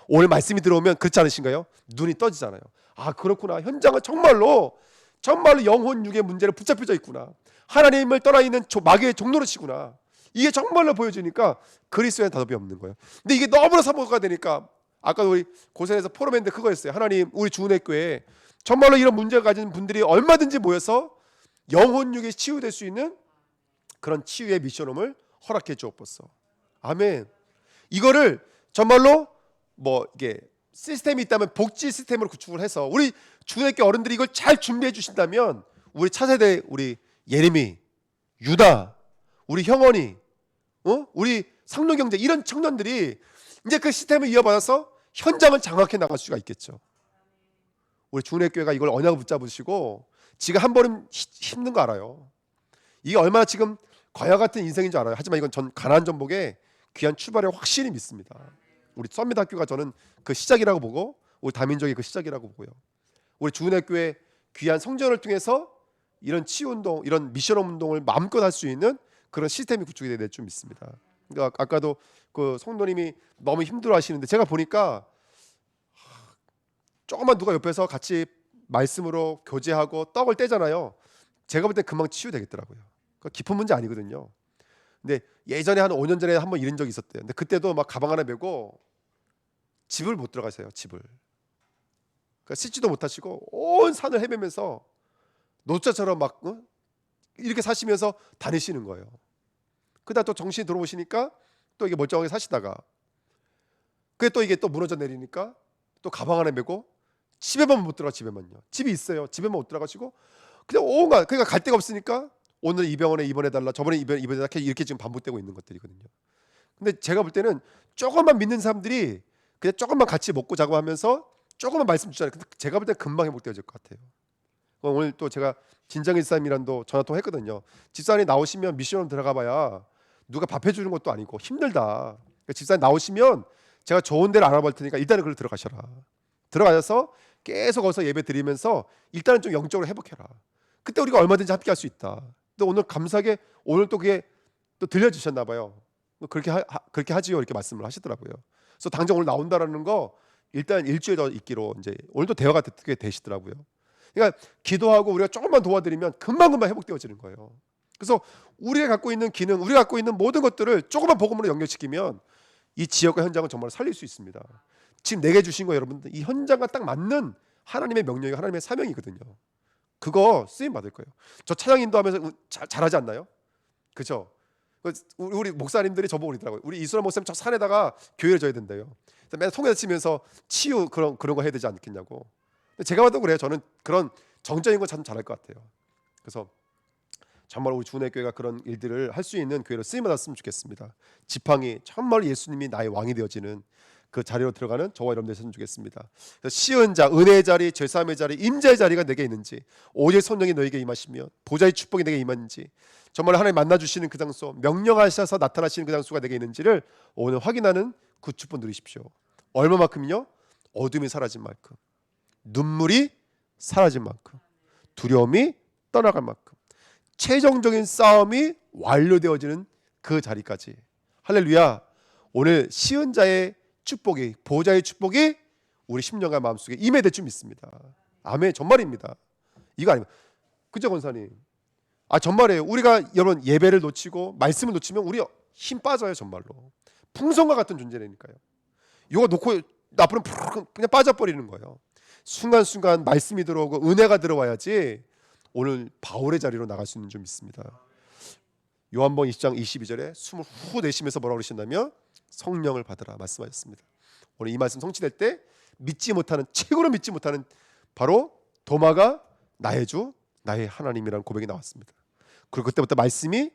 오늘 말씀이 들어오면 그렇지 않으신가요? 눈이 떠지잖아요. 아, 그렇구나. 현장은 정말로 영혼 육의 문제를 붙잡혀져 있구나. 하나님을 떠나 있는 마귀의 종노릇이구나. 이게 정말로 보여지니까 그리스도에 답이 없는 거예요. 근데 이게 너무나 사모가 되니까, 아까 우리 고생에서 포럼했는데 그거였어요. 하나님, 우리 주은혜교회에 정말로 이런 문제가 가진 분들이 얼마든지 모여서 영혼육이 치유될 수 있는 그런 치유의 미션홈을 허락해 주옵소서. 아멘. 이거를 정말로 이게 시스템이 있다면 복지 시스템으로 구축을 해서 우리 주은혜교회 어른들이 이걸 잘 준비해 주신다면, 우리 차세대, 우리 예림이, 유다, 우리 형원이, 우리 상록경제, 이런 청년들이 이제 그 시스템을 이어받아서 현장을 장악해 나갈 수가 있겠죠. 우리 주은혜교회가 이걸 언약을 붙잡으시고, 지금 한 번은 힘든 거 알아요. 이게 얼마나 지금 과야 같은 인생인 줄 알아요. 하지만 이건 전 가나안 전복의 귀한 출발을 확실히 믿습니다. 우리 썸밋학교가 저는 그 시작이라고 보고, 우리 다민족의 그 시작이라고 보고요. 우리 주은혜교회 귀한 성전을 통해서 이런 치유운동, 이런 미션홈 운동을 마음껏 할 수 있는 그런 시스템이 구축이 될 줄 믿습니다. 그러니까 아까도 그 성도님이 너무 힘들어하시는데, 제가 보니까 조금만 누가 옆에서 같이 말씀으로 교제하고 떡을 떼잖아요. 제가 볼 때 금방 치유되겠더라고요. 깊은 문제 아니거든요. 근데 예전에 한 5년 전에 한번 이런 적이 있었대요. 근데 그때도 막 가방 하나 메고 집을 못 들어가세요. 집을. 그러니까 씻지도 못하시고 온 산을 헤매면서 노자처럼 막 이렇게 사시면서 다니시는 거예요. 그러다 또 정신이 들어오시니까 또 이게 멀쩡하게 사시다가 그게 또 이게 또 무너져 내리니까 또 가방 안에 메고 집에만 못 들어가. 집에만요. 집이 있어요. 집에만 못 들어가시고 그냥 온갖, 그러니까 갈 데가 없으니까 오늘 이 병원에 입원해달라, 저번에 입원해달라, 이렇게 지금 반복되고 있는 것들이거든요. 근데 제가 볼 때는 조금만 믿는 사람들이 그냥 조금만 같이 먹고 자고 하면서 조금만 말씀 주잖아요. 근데 제가 볼 때 금방 회복되어질 것 같아요. 오늘 또 제가 진정의 집사님이랑도 전화 통했거든요. 집사님 나오시면 미션으로 들어가봐야 누가 밥 해주는 것도 아니고 힘들다. 그러니까 집사님 나오시면 제가 좋은 데를 알아볼 테니까 일단은 그걸 들어가셔라. 들어가셔서 계속 거기서 예배 드리면서 일단은 좀 영적으로 회복해라. 그때 우리가 얼마든지 함께 할 수 있다. 근데 오늘 감사하게 오늘 또 그게 또 들려주셨나 봐요. 그렇게 하지요, 이렇게 말씀을 하시더라고요. 그래서 당장 오늘 나온다라는 거 일단 일주일 더 있기로 이제 오늘도 대화가 되게 되시더라고요. 그러니까 기도하고 우리가 조금만 도와드리면 금방금방 회복되어지는 거예요. 그래서 우리가 갖고 있는 기능, 우리가 갖고 있는 모든 것들을 조금만 복음으로 연결시키면 이 지역과 현장을 정말 살릴 수 있습니다. 지금 내게 주신 거 여러분들 이 현장과 딱 맞는 하나님의 명령이 하나님의 사명이거든요. 그거 쓰임 받을 거예요. 저 찬양 인도하면서 잘하지 않나요? 그죠? 우리 목사님들이 저보고 그러더라고요. 우리 이수라 목사님 저 산에다가 교회를 져야 된대요. 맨날 통에서 치면서 치유 그런 거 해야 되지 않겠냐고. 제가 봐도 그래요. 저는 그런 정적인 거 참 잘할 것 같아요. 그래서 정말 우리 주은혜 교회가 그런 일들을 할 수 있는 교회로 쓰임 받았으면 좋겠습니다. 지팡이 정말 예수님이 나의 왕이 되어지는 그 자리로 들어가는 저와 여러분 되셨으면 좋겠습니다. 시은 자, 은혜의 자리, 죄사함의 자리, 임자의 자리가 내게 있는지, 오직 성령이 너에게 임하시며 보좌의 축복이 내게 임하는지, 정말 하나님 만나주시는 그 장소, 명령하셔서 나타나시는 그 장소가 내게 있는지를 오늘 확인하는 그 축복 누리십시오. 얼마만큼요? 어둠이 사라진 만큼, 눈물이 사라진 만큼, 두려움이 떠나갈 만큼, 최종적인 싸움이 완료되어지는 그 자리까지. 할렐루야. 오늘 시은 자의 축복이, 보좌의 축복이 우리 심령과 마음속에 임해될 줄 믿습니다. 아멘. 정말입니다. 이거 아니면 그죠, 권사님? 정말이에요. 우리가 여러분 예배를 놓치고 말씀을 놓치면 우리 힘 빠져요. 정말로 풍선과 같은 존재라니까요. 이거 놓고 앞으로 그냥 빠져버리는 거예요. 순간순간 말씀이 들어오고 은혜가 들어와야지 오늘 바울의 자리로 나갈 수 있는 줄 믿습니다. 요한복음 20장 22절에 숨을 후 내쉬면서 뭐라고 그러신다면 성령을 받으라 말씀하셨습니다. 오늘 이 말씀 성취될 때 최고로 믿지 못하는 바로 도마가 나의 주, 나의 하나님이라는 고백이 나왔습니다. 그리고 그때부터 말씀이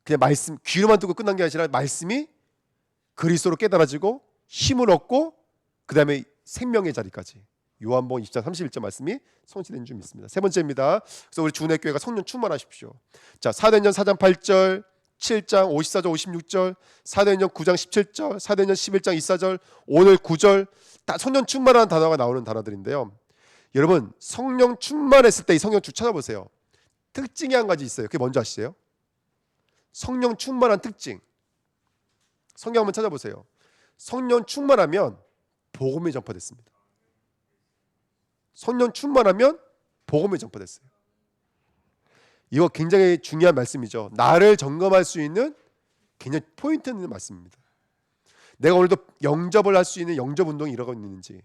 그냥 말씀 귀로만 듣고 끝난 게 아니라 말씀이 그리스도로 깨달아지고 힘을 얻고 그 다음에 생명의 자리까지 요한복음 20장 31절 말씀이 성취된 줄 믿습니다. 세 번째입니다. 그래서 우리 주은혜 교회가 성령 충만하십시오. 자, 사도행전 4장 8절, 7장 54절 56절, 사도행전 9장 17절, 사도행전 11장 24절, 오늘 9절 다 성령 충만한 단어가 나오는 단어들인데요. 여러분 성령 충만했을 때 이 성령 쭉 찾아보세요. 특징이 한 가지 있어요. 그게 뭔지 아시죠? 성령 충만한 특징. 성경 한번 찾아보세요. 성령 충만하면 복음이 전파됐습니다. 성령 충만하면 복음이 전파됐어요. 이거 굉장히 중요한 말씀이죠. 나를 점검할 수 있는 굉장히 포인트 있는 말씀입니다. 내가 오늘도 영접을 할 수 있는 영접 운동이 이러고 있는지,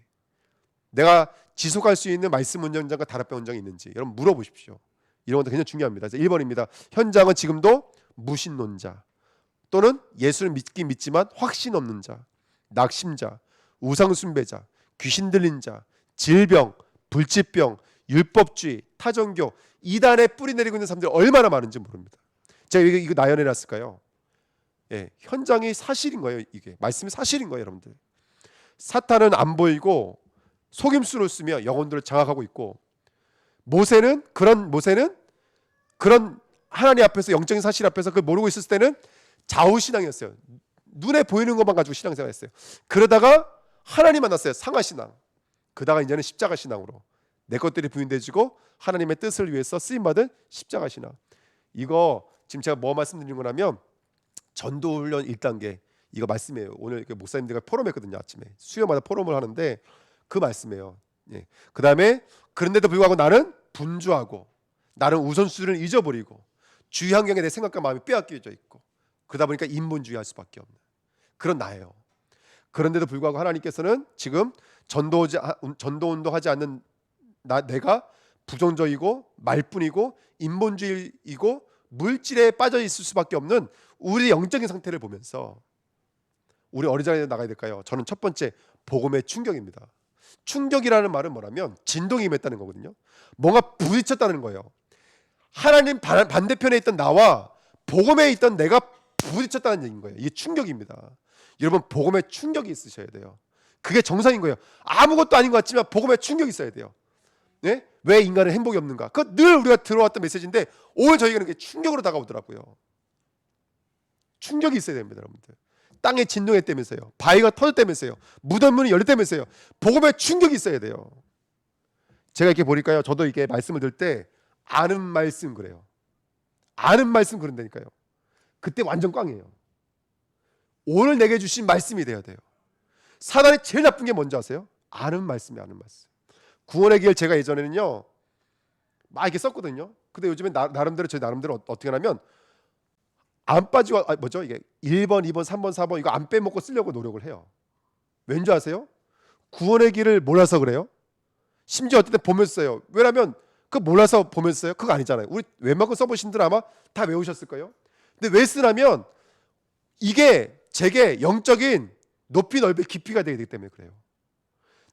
내가 지속할 수 있는 말씀 운전장과 다락방 운전이 있는지 여러분 물어보십시오. 이런 것도 굉장히 중요합니다. 1번입니다. 현장은 지금도 무신론자 또는 예수를 믿긴 믿지만 확신 없는 자, 낙심자, 우상숭배자, 귀신 들린 자, 질병, 불치병, 율법주의, 타종교, 이단에 뿌리 내리고 있는 사람들이 얼마나 많은지 모릅니다. 제가 이거 나열해 놨을까요? 현장이 사실인 거예요. 이게 말씀이 사실인 거예요, 여러분들. 사탄은 안 보이고 속임수를 쓰며 영혼들을 장악하고 있고, 모세는 그런 하나님 앞에서 영적인 사실 앞에서 그걸 모르고 있을 때는 좌우신앙이었어요. 눈에 보이는 것만 가지고 신앙생활했어요. 그러다가 하나님 만났어요. 상하신앙. 그러다가 이제는 십자가 신앙으로 내 것들이 부인되지고 하나님의 뜻을 위해서 쓰임받은 십자가 신앙. 이거 지금 제가 뭐 말씀드리는 거냐면 전도훈련 1단계 이거 말씀이에요. 오늘 목사님들과 포럼했거든요. 아침에 수요마다 포럼을 하는데 그 말씀이에요. 그 다음에 그런데도 불구하고 나는 분주하고 나는 우선순위를 잊어버리고 주위 환경에 내 생각과 마음이 빼앗겨져 있고 그러다 보니까 인본주의 할 수밖에 없는 그런 나예요. 그런데도 불구하고 하나님께서는 지금 전도운동하지 않는 내가 부정적이고 말뿐이고 인본주의이고 물질에 빠져 있을 수밖에 없는 우리 영적인 상태를 보면서 우리 어린자리에 나가야 될까요? 저는 첫 번째 복음의 충격입니다. 충격이라는 말은 뭐냐면 진동이 임했다는 거거든요. 뭔가 부딪혔다는 거예요. 하나님 반대편에 있던 나와 복음에 있던 내가 부딪혔다는 얘기인 거예요. 이게 충격입니다. 여러분 복음에 충격이 있으셔야 돼요. 그게 정상인 거예요. 아무것도 아닌 것 같지만 복음에 충격이 있어야 돼요. 네? 왜 인간은 행복이 없는가? 그거 늘 우리가 들어왔던 메시지인데 오늘 저희가 그게 충격으로 다가오더라고요. 충격이 있어야 됩니다, 여러분들. 땅에 진동했다면서요. 바위가 터졌다면서요. 무덤문이 열렸다면서요. 복음에 충격이 있어야 돼요. 제가 이렇게 보니까요. 저도 이게 말씀을 들 때 아는 말씀 그래요. 아는 말씀 그런다니까요. 그때 완전 꽝이에요. 오늘 내게 주신 말씀이 돼야 돼요. 사단이 제일 나쁜 게 뭔지 아세요? 아는 말씀이 아는 말씀. 구원의 길 제가 예전에는요 막 이렇게 썼거든요. 근데 요즘에 나름대로 제 나름대로 어떻게 하냐면 안 빠지고 뭐죠 이게 1번, 2번, 3번, 4번 이거 안 빼먹고 쓰려고 노력을 해요. 왠지 아세요? 구원의 길을 몰라서 그래요. 심지어 어떨 때 보면서 써요. 왜냐면 그 몰라서 보면서 써요? 그거 아니잖아요. 우리 웬만큼 써보신 분들 아마 다 외우셨을 거예요. 근데 왜 쓰냐면 이게 제게 영적인 높이 넓이 깊이가 되기 때문에 그래요.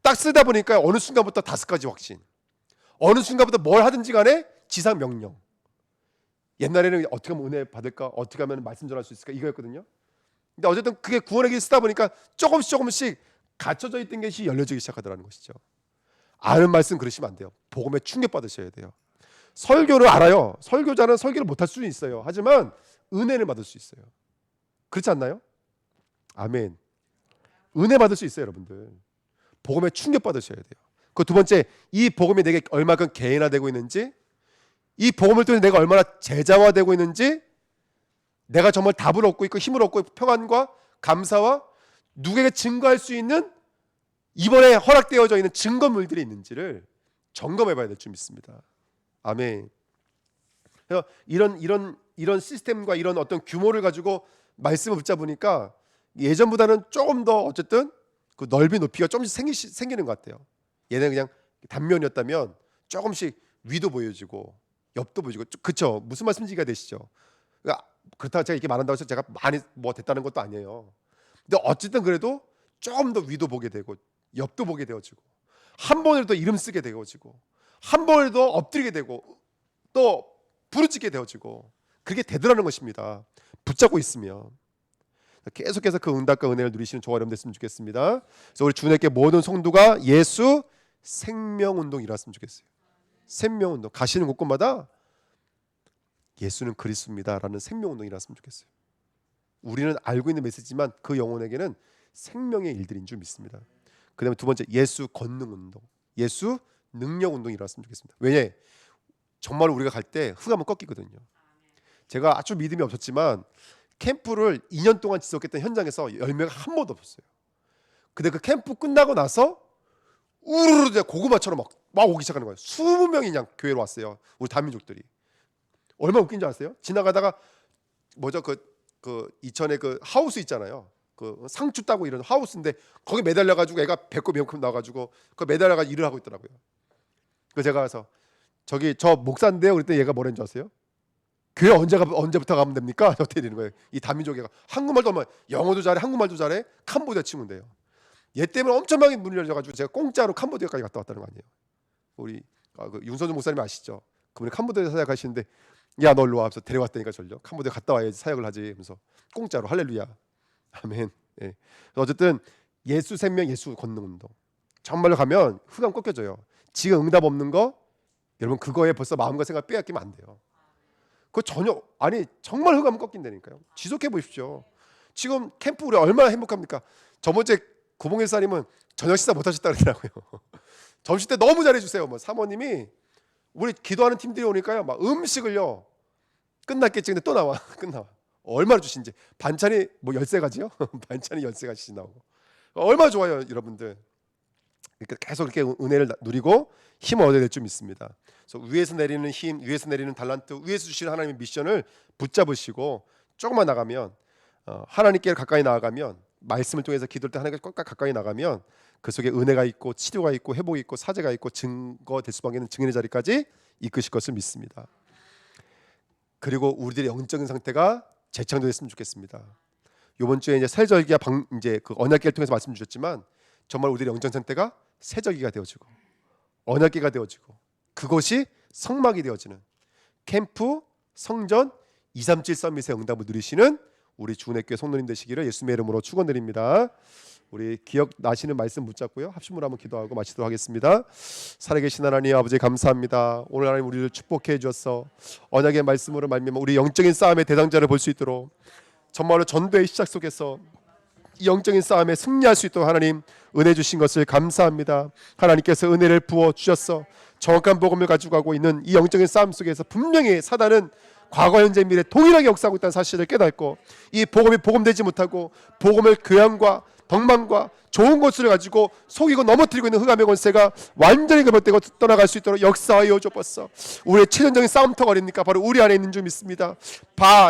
딱 쓰다 보니까 어느 순간부터 5가지 확신, 어느 순간부터 뭘 하든지 간에 지상 명령. 옛날에는 어떻게 하면 은혜 받을까, 어떻게 하면 말씀 전할 수 있을까 이거였거든요. 근데 어쨌든 그게 구원의 길 쓰다 보니까 조금씩 갇혀져 있던 것이 열려지기 시작하더라는 것이죠. 아는 말씀 그러시면 안 돼요. 복음에 충격 받으셔야 돼요. 설교를 알아요. 설교자는 설교를 못할 수는 있어요. 하지만 은혜를 받을 수 있어요. 그렇지 않나요? 아멘. 은혜 받을 수 있어요, 여러분들. 복음에 충격 받으셔야 돼요. 그 두 번째, 이 복음이 내게 얼마큼 개인화되고 있는지, 이 복음을 통해 내가 얼마나 제자화되고 있는지, 내가 정말 답을 얻고 있고 힘을 얻고 있고 평안과 감사와 누구에게 증거할 수 있는 이번에 허락되어져 있는 증거물들이 있는지를 점검해 봐야 될 줄 믿습니다. 아멘. 그래서 이런 시스템과 이런 어떤 규모를 가지고 말씀을 붙잡으니까 예전보다는 조금 더 어쨌든 그 넓이 높이가 조금씩 생기는 것 같아요. 얘는 그냥 단면이었다면 조금씩 위도 보여지고 옆도 보여지고. 그쵸? 무슨 말씀인지 이해가 되시죠? 그러니까 그렇다고 제가 이렇게 말한다고 해서 제가 많이 뭐 됐다는 것도 아니에요. 근데 어쨌든 그래도 조금 더 위도 보게 되고 옆도 보게 되어지고 한 번을 더 이름 쓰게 되어지고 한 번을 더 엎드리게 되고 또 부르짖게 되어지고 그렇게 되더라는 것입니다. 붙잡고 있으면. 계속해서 그 응답과 은혜를 누리시는 저와 여러분 됐으면 좋겠습니다. 그래서 우리 주님께 모든 성도가 예수 생명운동 일어났으면 좋겠어요. 생명운동 가시는 곳곳마다 예수는 그리스도입니다라는 생명운동이 일어났으면 좋겠어요. 우리는 알고 있는 메시지만 그 영혼에게는 생명의 일들인 줄 믿습니다. 그 다음에 두 번째 예수 권능운동, 예수 능력운동이 일어났으면 좋겠습니다. 왜냐? 정말 우리가 갈 때 흑암은 꺾이거든요. 제가 아주 믿음이 없었지만 캠프를 2년 동안 지속했던 현장에서 열매가 한 번도 없었어요. 근데 그 캠프 끝나고 나서 우르르 고구마처럼 막 오기 시작하는 거예요. 20명이 그냥 교회로 왔어요. 우리 다민족들이. 얼마나 웃긴 줄 아세요? 지나가다가 뭐죠 그 이천에 그 하우스 있잖아요. 그 상추 따고 이런 하우스인데 거기 매달려가지고 애가 배꼽 이만큼 나와가지고 그 매달려가지고 일을 하고 있더라고요. 그 제가 가서 저기 저 목사인데요. 그랬더니 얘가 뭐라는 줄 아세요? 교회 언제부터 가면 됩니까? 어떻게 되는 거예요? 이 다민족애가 한국말도 뭐 영어도 잘해, 한국말도 잘해, 캄보디아 친구인데요. 얘 때문에 엄청나게 문이 열려가지고 제가 공짜로 캄보디아까지 갔다 왔다는 거 아니에요. 우리 그 윤선주 목사님 아시죠? 그분이 캄보디아 사역 하시는데 야 너 일로 와 하면서 데려갔다니까 전려. 캄보디아 갔다 와야지 사역을 하지 하면서 공짜로 할렐루야. 아멘. 예. 어쨌든 예수 생명 예수 권능 운동. 정말로 가면 흑암 꺾여져요. 지금 응답 없는 거 여러분 그거에 벌써 마음과 생각 빼앗기면 안 돼요. 그거 전혀 아니 정말 흑암 꺾인다니까요. 지속해 보십시오. 지금 캠프 우리 얼마나 행복합니까? 저번주에 구봉일사님은 저녁 식사 못 하셨다 그러더라고요. 점심 때 너무 잘해주세요. 뭐 사모님이 우리 기도하는 팀들이 오니까요, 막 음식을요 끝났겠지 근데 또 나와 끝나와. 얼마나 주신지 반찬이 뭐 13가지요? 반찬이 13가지씩 나오고 얼마나 좋아요, 여러분들. 그러니까 계속 이렇게 은혜를 누리고 힘을 얻어야 될 줄 믿습니다. 그래서 위에서 내리는 힘, 위에서 내리는 달란트, 위에서 주시는 하나님의 미션을 붙잡으시고 조금만 나가면 하나님께 가까이 나아가면 말씀을 통해서 기도할 때 하나님께 가까이 나가면 그 속에 은혜가 있고 치료가 있고 회복이 있고 사제가 있고 증거될 수밖에 없는 증인의 자리까지 이끄실 것을 믿습니다. 그리고 우리들의 영적인 상태가 재창조됐으면 좋겠습니다. 이번 주에 이제 새절기와 이제 그 언약기를 통해서 말씀 주셨지만 정말 우리의 영적 상태가 새절기가 되어지고 언약기가 되어지고 그것이 성막이 되어지는 캠프 성전 237 서밋의 응답을 누리시는 우리 주은혜교회 성도님 되시기를 예수님의 이름으로 축원드립니다. 우리 기억나시는 말씀 붙잡고요, 합심으로 한번 기도하고 마치도록 하겠습니다. 살아계신 하나님 아버지 감사합니다. 오늘 하나님 우리를 축복해 주셔서 언약의 말씀으로 말미암아 우리 영적인 싸움의 대상자를 볼 수 있도록 정말로 전도의 시작 속에서 이 영적인 싸움에 승리할 수 있도록 하나님 은혜 주신 것을 감사합니다. 하나님께서 은혜를 부어 주셔서 정확한 복음을 가지고 가고 있는 이 영적인 싸움 속에서 분명히 사단은 과거 현재 미래 동일하게 역사하고 있다는 사실을 깨닫고 이 복음이 복음되지 못하고 복음을 교양과 덕망과 좋은 것을 가지고 속이고 넘어뜨리고 있는 흑암의 권세가 완전히 거듭되고 떠나갈 수 있도록 역사하여 주옵소서. 우리의 최전적인 싸움터가 어딥니까? 바로 우리 안에 있는 줄 믿습니다.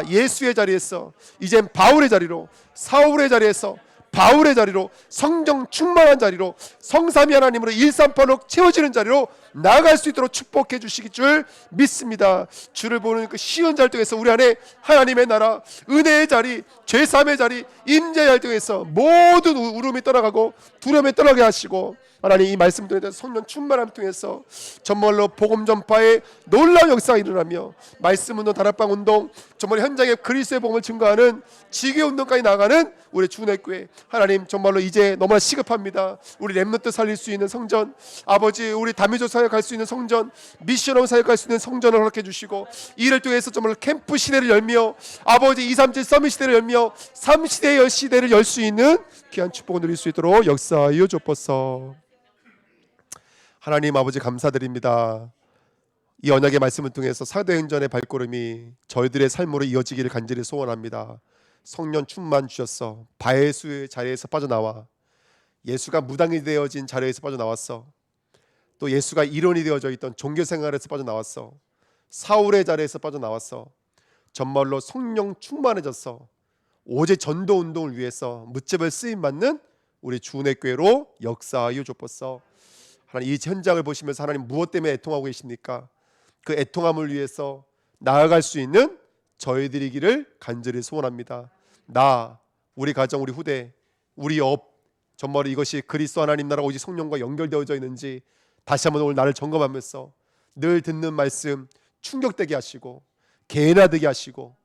예수의 자리에서 이젠 바울의 자리로, 사울의 자리에서 바울의 자리로, 성령 충만한 자리로, 성삼위 하나님으로 일삼팔로 채워지는 자리로 나아갈 수 있도록 축복해 주시기 줄 믿습니다. 주를 보는 그 쉬운 자리 통해서 우리 안에 하나님의 나라, 은혜의 자리, 죄사함의 자리, 임재의 자리 통해서 모든 울음이 떠나가고 두려움이 떠나게 하시고, 하나님 이 말씀 통해서 성령 충만함 통해서 정말로 복음 전파의 놀라운 역사가 일어나며 말씀 운동, 다락방 운동, 정말 현장에 그리스도의 복음을 증거하는 지교 운동까지 나가는 우리 주은혜교회, 하나님 정말로 이제 너무나 시급합니다. 우리 렘넌트 살릴 수 있는 성전, 아버지 우리 다미조 사역할 수 있는 성전, 미션홈 사역할 수 있는 성전을 허락해 주시고, 이를 통해서 정말 캠프 시대를 열며 아버지 237 서밋 시대를 열며 3시대의 시대를 열 수 있는 귀한 축복을 누릴 수 있도록 역사하여 주옵소서. 하나님 아버지 감사드립니다. 이 언약의 말씀을 통해서 사도행전의 발걸음이 저희들의 삶으로 이어지기를 간절히 소원합니다. 성령 충만 주셨어. 바예수의 자리에서 빠져나와 예수가 무당이 되어진 자리에서 빠져나왔어. 또 예수가 이론이 되어져 있던 종교생활에서 빠져나왔어. 사울의 자리에서 빠져나왔어. 정말로 성령 충만해졌어. 오직 전도운동을 위해서 무채별 쓰임받는 우리 주은혜교회로 역사하여 주옵소서. 하나님 이 현장을 보시면서 하나님 무엇 때문에 애통하고 계십니까? 그 애통함을 위해서 나아갈 수 있는 저희들이기를 간절히 소원합니다. 우리 가정, 우리 후대, 우리 업, 정말 이것이 그리스도 하나님 나라 오직 성령과 연결되어져 있는지 다시 한번 오늘 나를 점검하면서 늘 듣는 말씀 충격되게 하시고 개인화되게 하시고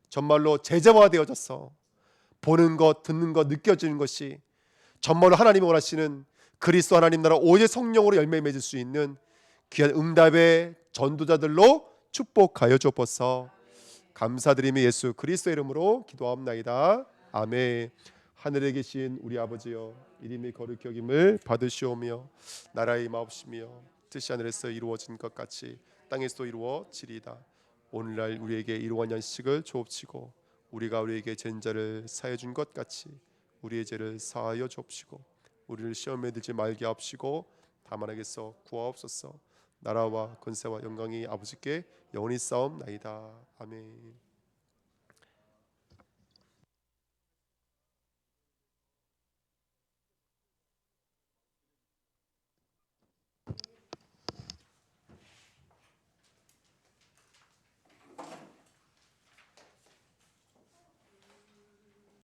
정말로 제자화되어져서 보는 것, 듣는 것, 느껴지는 것이 정말로 하나님이 원하시는 그리스도 하나님 나라 오직 성령으로 열매 맺을 수 있는 귀한 응답의 전도자들로 축복하여 주옵소서. 감사드리며 예수 그리스도의 이름으로 기도하옵나이다. 아멘. 하늘에 계신 우리 아버지여, 이름이 거룩히 여김을 받으시오며 나라의 임하옵시며 뜻이 하늘에서 이루어진 것 같이 땅에서도 이루어지리이다. 오늘날 우리에게 일용할 양식을 주옵시고 우리가 우리에게 죄인 자를 사하여 준 것 같이 우리의 죄를 사하여 주옵시고 우리를 시험에 들지 말게 하옵시고 다만 악에서 구하옵소서. 나라와 권세와 영광이 아버지께 영원히 싸움나이다. 아멘.